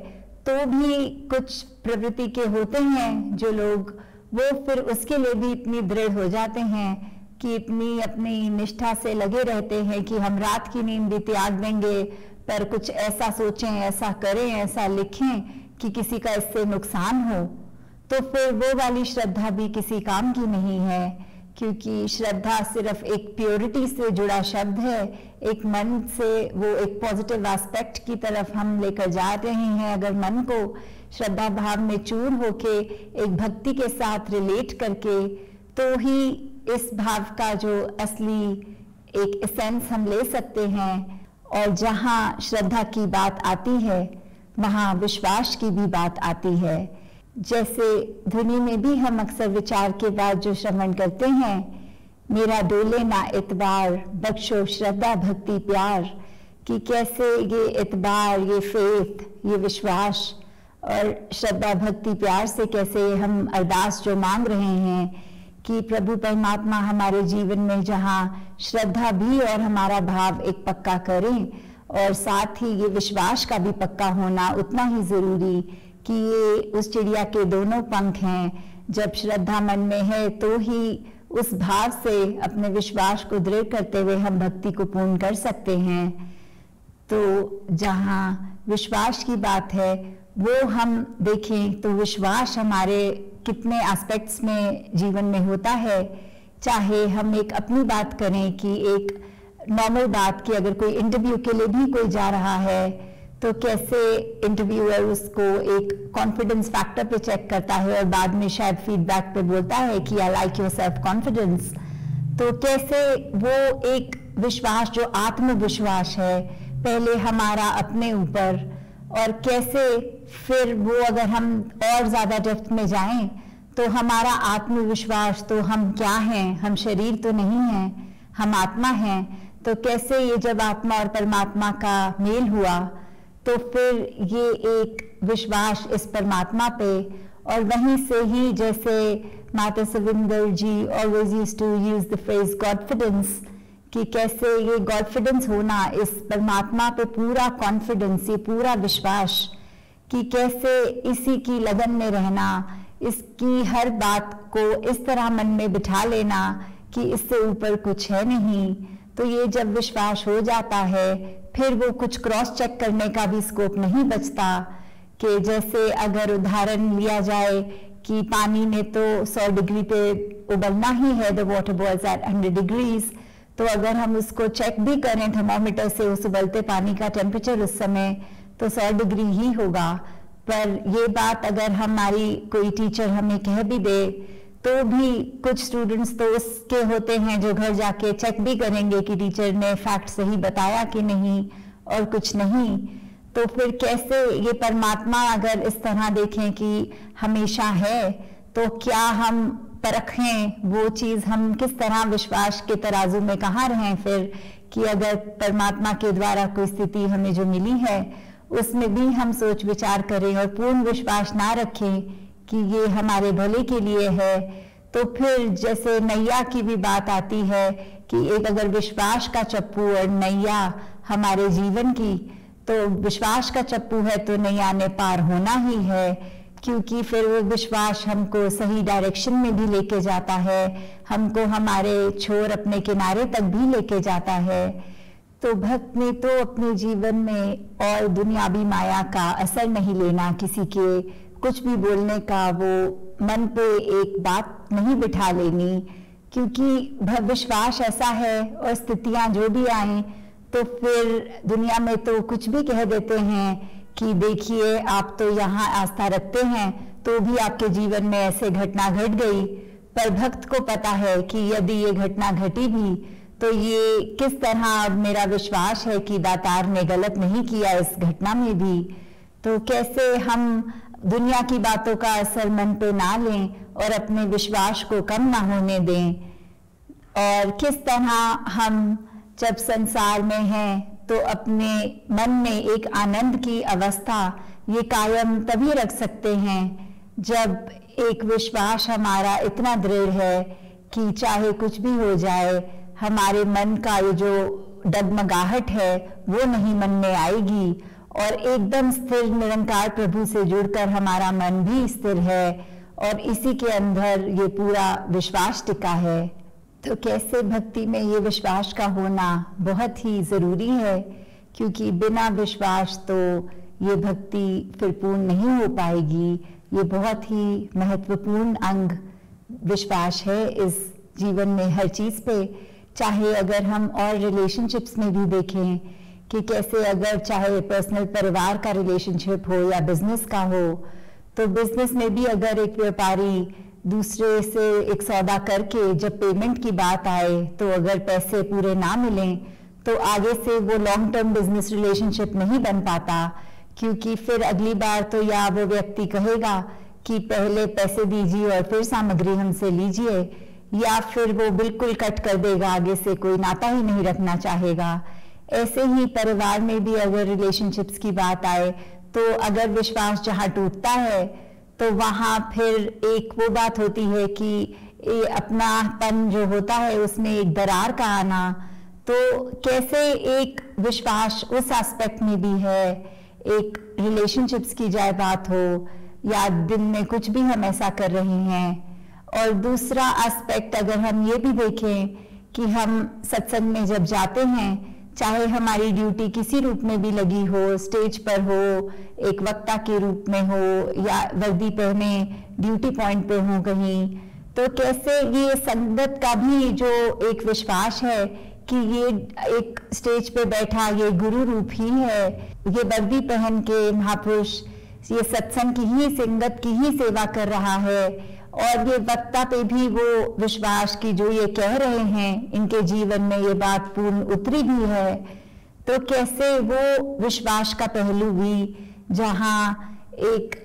तो भी कुछ प्रवृत्ति के होते हैं जो लोग, वो फिर उसके लिए भी इतनी दृढ़ हो जाते हैं कि इतनी अपनी निष्ठा से लगे रहते हैं कि हम रात की नींद भी त्याग देंगे, पर कुछ ऐसा सोचें, ऐसा करें, ऐसा लिखें कि किसी का इससे नुकसान हो। तो फिर वो वाली श्रद्धा भी किसी काम की नहीं है, क्योंकि श्रद्धा सिर्फ एक प्योरिटी से जुड़ा शब्द है, एक मन से वो एक पॉजिटिव एस्पेक्ट की तरफ हम लेकर जा रहे हैं। अगर मन को श्रद्धा भाव में चूर होके एक भक्ति के साथ रिलेट करके, तो ही इस भाव का जो असली एक एसेंस हम ले सकते हैं। और जहाँ श्रद्धा की बात आती है वहाँ विश्वास की भी बात आती है। जैसे ध्वनि में भी हम अक्सर विचार के बाद जो श्रवण करते हैं, मेरा डोले ना इतबार, बख्शो श्रद्धा भक्ति प्यार, कि कैसे ये इतबार, ये फेथ, ये विश्वास और श्रद्धा भक्ति प्यार से कैसे हम अरदास जो मांग रहे हैं कि प्रभु परमात्मा हमारे जीवन में जहाँ श्रद्धा भी और हमारा भाव एक पक्का करें, और साथ ही ये विश्वास का भी पक्का होना उतना ही जरूरी कि ये उस चिड़िया के दोनों पंख हैं। जब श्रद्धा मन में है तो ही उस भाव से अपने विश्वास को दृढ़ करते हुए हम भक्ति को पूर्ण कर सकते हैं। तो जहाँ विश्वास की बात है वो हम देखें तो विश्वास हमारे कितने एस्पेक्ट्स में जीवन में होता है। चाहे हम एक अपनी बात करें कि एक नॉर्मल बात कि अगर कोई इंटरव्यू के लिए भी कोई जा रहा है तो कैसे इंटरव्यूअर उसको एक कॉन्फिडेंस फैक्टर पे चेक करता है और बाद में शायद फीडबैक पे बोलता है कि I like your self confidence. तो कैसे वो एक विश्वास जो आत्मविश्वास है पहले हमारा अपने ऊपर, और कैसे फिर वो अगर हम और ज्यादा डेप्थ में जाएं तो हमारा आत्मविश्वास, तो हम क्या हैं, हम शरीर तो नहीं हैं, हम आत्मा हैं। तो कैसे ये जब आत्मा और परमात्मा का मेल हुआ तो फिर ये एक विश्वास इस परमात्मा पे, और वहीं से ही जैसे Mata Savinder ji always used to use the phrase godfidence, कि कैसे ये गॉडफिडेंस होना, इस परमात्मा पे पूरा कॉन्फिडेंस, ये पूरा विश्वास, कि कैसे इसी की लगन में रहना, इसकी हर बात को इस तरह मन में बिठा लेना कि इससे ऊपर कुछ है नहीं। तो ये जब विश्वास हो जाता है फिर वो कुछ क्रॉस चेक करने का भी स्कोप नहीं बचता। कि जैसे अगर उदाहरण लिया जाए कि पानी में तो 100 डिग्री पे उबलना ही है, the water boils at 100 degrees, तो अगर हम उसको चेक भी करें थर्मोमीटर से उस उबलते पानी का टेम्परेचर उस समय, तो 100 डिग्री ही होगा। पर ये बात अगर हमारी कोई टीचर हमें कह भी दे तो भी कुछ स्टूडेंट्स तो उसके होते हैं जो घर जाके चेक भी करेंगे कि टीचर ने फैक्ट सही बताया कि नहीं, और कुछ नहीं। तो फिर कैसे ये परमात्मा अगर इस तरह देखें कि हमेशा है, तो क्या हम परखें वो चीज, हम किस तरह विश्वास के तराजू में कहाँ रहें फिर, कि अगर परमात्मा के द्वारा कोई स्थिति हमें जो मिली है उसमें भी हम सोच विचार करें और पूर्ण विश्वास ना रखें कि ये हमारे भले के लिए है। तो फिर जैसे नैया की भी बात आती है कि एक अगर विश्वास का चप्पू और नैया हमारे जीवन की, तो विश्वास का चप्पू है तो नैया ने पार होना ही है, क्योंकि फिर वो विश्वास हमको सही डायरेक्शन में भी लेके जाता है, हमको हमारे छोर अपने किनारे तक भी लेके जाता है। तो भक्त ने तो अपने जीवन में और दुनियावी माया का असर नहीं लेना, किसी के कुछ भी बोलने का वो मन पे एक बात नहीं बिठा लेनी, क्योंकि विश्वास ऐसा है और स्थितियां जो भी आए तो फिर दुनिया में तो कुछ भी कह देते हैं कि देखिए आप तो यहाँ आस्था रखते हैं तो भी आपके जीवन में ऐसे घटना घट गई। पर भक्त को पता है कि यदि ये घटना घटी भी तो ये किस तरह मेरा विश्वास है कि दातार ने गलत नहीं किया इस घटना में भी। तो कैसे हम दुनिया की बातों का असर मन पे ना लें और अपने विश्वास को कम ना होने दें, और किस तरह हम जब संसार में हैं तो अपने मन में एक आनंद की अवस्था ये कायम तभी रख सकते हैं जब एक विश्वास हमारा इतना दृढ़ है कि चाहे कुछ भी हो जाए, हमारे मन का ये जो डगमगाहट है वो नहीं मन में आएगी, और एकदम स्थिर निरंकार प्रभु से जुड़कर हमारा मन भी स्थिर है और इसी के अंदर ये पूरा विश्वास टिका है। तो कैसे भक्ति में ये विश्वास का होना बहुत ही ज़रूरी है, क्योंकि बिना विश्वास तो ये भक्ति फिर पूर्ण नहीं हो पाएगी। ये बहुत ही महत्वपूर्ण अंग विश्वास है इस जीवन में हर चीज़ पे। चाहे अगर हम और रिलेशनशिप्स में भी देखें कि कैसे अगर चाहे पर्सनल परिवार का रिलेशनशिप हो या बिजनेस का हो, तो बिजनेस में भी अगर एक व्यापारी दूसरे से एक सौदा करके जब पेमेंट की बात आए तो अगर पैसे पूरे ना मिलें तो आगे से वो लॉन्ग टर्म बिजनेस रिलेशनशिप नहीं बन पाता, क्योंकि फिर अगली बार तो या वो व्यक्ति कहेगा कि पहले पैसे दीजिए और फिर सामग्री हमसे लीजिए, या फिर वो बिल्कुल कट कर देगा, आगे से कोई नाता ही नहीं रखना चाहेगा। ऐसे ही परिवार में भी अगर रिलेशनशिप्स की बात आए तो अगर विश्वास जहाँ टूटता है तो वहाँ फिर एक वो बात होती है कि अपनापन जो होता है उसमें एक दरार का आना। तो कैसे एक विश्वास उस एस्पेक्ट में भी है, एक रिलेशनशिप्स की जाए बात हो या दिन में कुछ भी हम ऐसा कर रहे हैं। और दूसरा एस्पेक्ट अगर हम ये भी देखें कि हम सत्संग में जब जाते हैं, चाहे हमारी ड्यूटी किसी रूप में भी लगी हो, स्टेज पर हो, एक वक्ता के रूप में हो या वर्दी पहने ड्यूटी पॉइंट पे हो कहीं, तो कैसे ये संगत का भी जो एक विश्वास है कि ये एक स्टेज पे बैठा ये गुरु रूप ही है, ये वर्दी पहन के महापुरुष ये सत्संग की ही संगत की ही सेवा कर रहा है, और ये वक्ता पे भी वो विश्वास की जो ये कह रहे हैं इनके जीवन में ये बात पूर्ण उतरी भी है। तो कैसे वो विश्वास का पहलू भी, जहाँ एक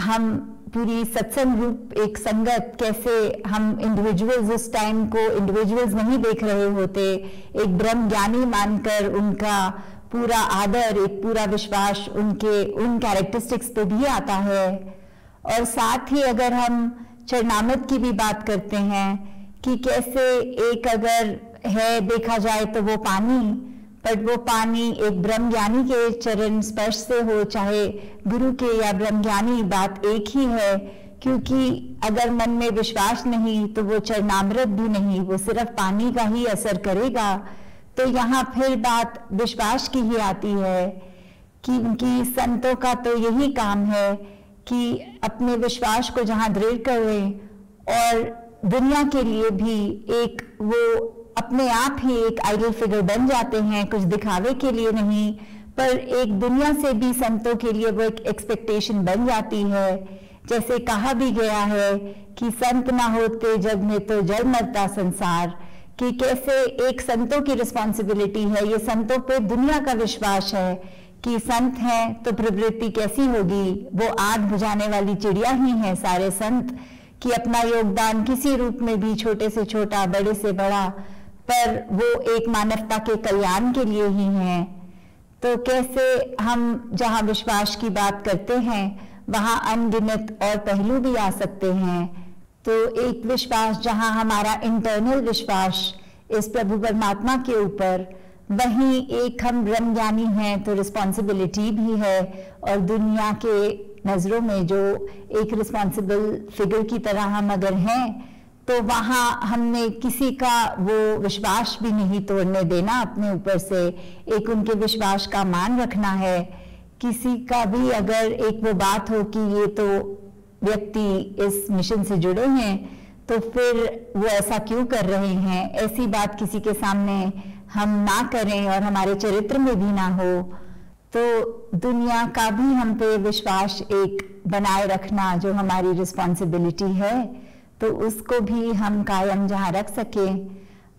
हम पूरी सत्संग रूप एक संगत, कैसे हम इंडिविजुअल्स उस टाइम को इंडिविजुअल्स नहीं देख रहे होते, एक ब्रह्म ज्ञानी मानकर उनका पूरा आदर, एक पूरा विश्वास उनके उन कैरेक्टरिस्टिक्स पे भी आता है। और साथ ही अगर हम चरणामृत की भी बात करते हैं कि कैसे एक अगर है देखा जाए तो वो पानी, पर वो पानी एक ब्रह्म ज्ञानी के चरण स्पर्श से हो चाहे गुरु के या ब्रह्म ज्ञानी, बात एक ही है, क्योंकि अगर मन में विश्वास नहीं तो वो चरणामृत भी नहीं, वो सिर्फ पानी का ही असर करेगा। तो यहाँ फिर बात विश्वास की ही आती है कि संतों का तो यही काम है कि अपने विश्वास को जहाँ दृढ़ करें और दुनिया के लिए भी एक वो अपने आप ही एक आइडल फिगर बन जाते हैं, कुछ दिखावे के लिए नहीं, पर एक दुनिया से भी संतों के लिए वो एक एक्सपेक्टेशन बन जाती है। जैसे कहा भी गया है कि संत ना होते जग में तो जड़ मरता संसार, कि कैसे एक संतों की रिस्पॉन्सिबिलिटी है, ये संतों पे दुनिया का विश्वास है कि संत हैं तो प्रवृत्ति कैसी होगी, वो आग बुझाने वाली चिड़िया ही है सारे संत, कि अपना योगदान किसी रूप में भी छोटे से छोटा बड़े से बड़ा, पर वो एक मानवता के कल्याण के लिए ही हैं। तो कैसे हम जहाँ विश्वास की बात करते हैं वहाँ अनगिनत और पहलू भी आ सकते हैं। तो एक विश्वास जहाँ हमारा इंटरनल विश्वास इस प्रभु परमात्मा के ऊपर, वहीं एक हम ब्रह्म ज्ञानी हैं तो रिस्पॉन्सिबिलिटी भी है, और दुनिया के नज़रों में जो एक रिस्पॉन्सिबल फिगर की तरह हम अगर हैं तो वहाँ हमने किसी का वो विश्वास भी नहीं तोड़ने देना, अपने ऊपर से एक उनके विश्वास का मान रखना है। किसी का भी अगर एक वो बात हो कि ये तो व्यक्ति इस मिशन से जुड़े हैं तो फिर वो ऐसा क्यों कर रहे हैं, ऐसी बात किसी के सामने हम ना करें और हमारे चरित्र में भी ना हो। तो दुनिया का भी हम पे विश्वास एक बनाए रखना जो हमारी रिस्पॉन्सिबिलिटी है, तो उसको भी हम कायम जहाँ रख सकें,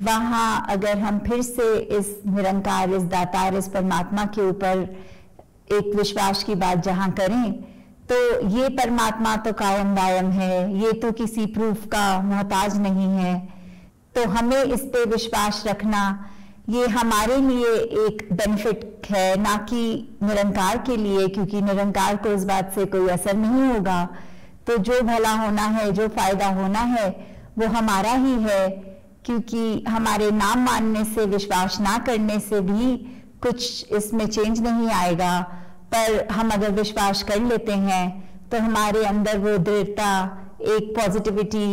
वहाँ अगर हम फिर से इस निरंकार, इस दातार, इस परमात्मा के ऊपर एक विश्वास की बात जहाँ करें, तो ये परमात्मा तो कायम दायम है, ये तो किसी प्रूफ का मोहताज नहीं है। तो हमें इस पे विश्वास रखना ये हमारे लिए एक बेनिफिट है, ना कि निरंकार के लिए, क्योंकि निरंकार को इस बात से कोई असर नहीं होगा। तो जो भला होना है, जो फायदा होना है वो हमारा ही है, क्योंकि हमारे नाम मानने से, विश्वास ना करने से भी कुछ इसमें चेंज नहीं आएगा। पर हम अगर विश्वास कर लेते हैं तो हमारे अंदर वो दृढ़ता, एक पॉजिटिविटी,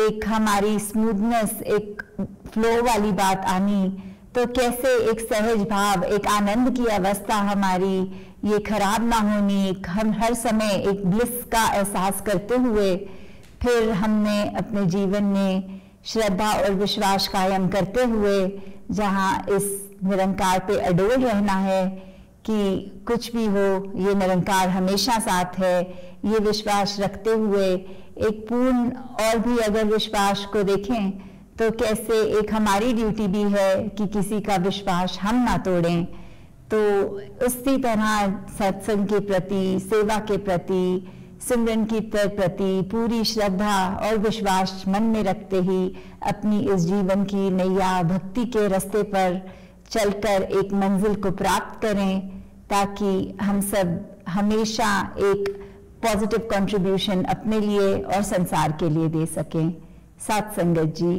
एक हमारी स्मूथनेस, एक फ्लो वाली बात आनी, तो कैसे एक सहज भाव, एक आनंद की अवस्था हमारी ये खराब ना होनी, हम हर समय एक ब्लिस का एहसास करते हुए फिर हमने अपने जीवन में श्रद्धा और विश्वास कायम करते हुए जहाँ इस निरंकार पे अडोल रहना है कि कुछ भी हो ये निरंकार हमेशा साथ है, ये विश्वास रखते हुए एक पूर्ण और भी अगर विश्वास को देखें तो कैसे एक हमारी ड्यूटी भी है कि किसी का विश्वास हम ना तोड़ें। तो उसी तरह सत्संग के प्रति, सेवा के प्रति, सिमरन के प्रति पूरी श्रद्धा और विश्वास मन में रखते ही अपनी इस जीवन की नैया भक्ति के रास्ते पर चलकर एक मंजिल को प्राप्त करें, ताकि हम सब हमेशा एक पॉजिटिव कंट्रीब्यूशन अपने लिए और संसार के लिए दे सकें। साथ संगत जी।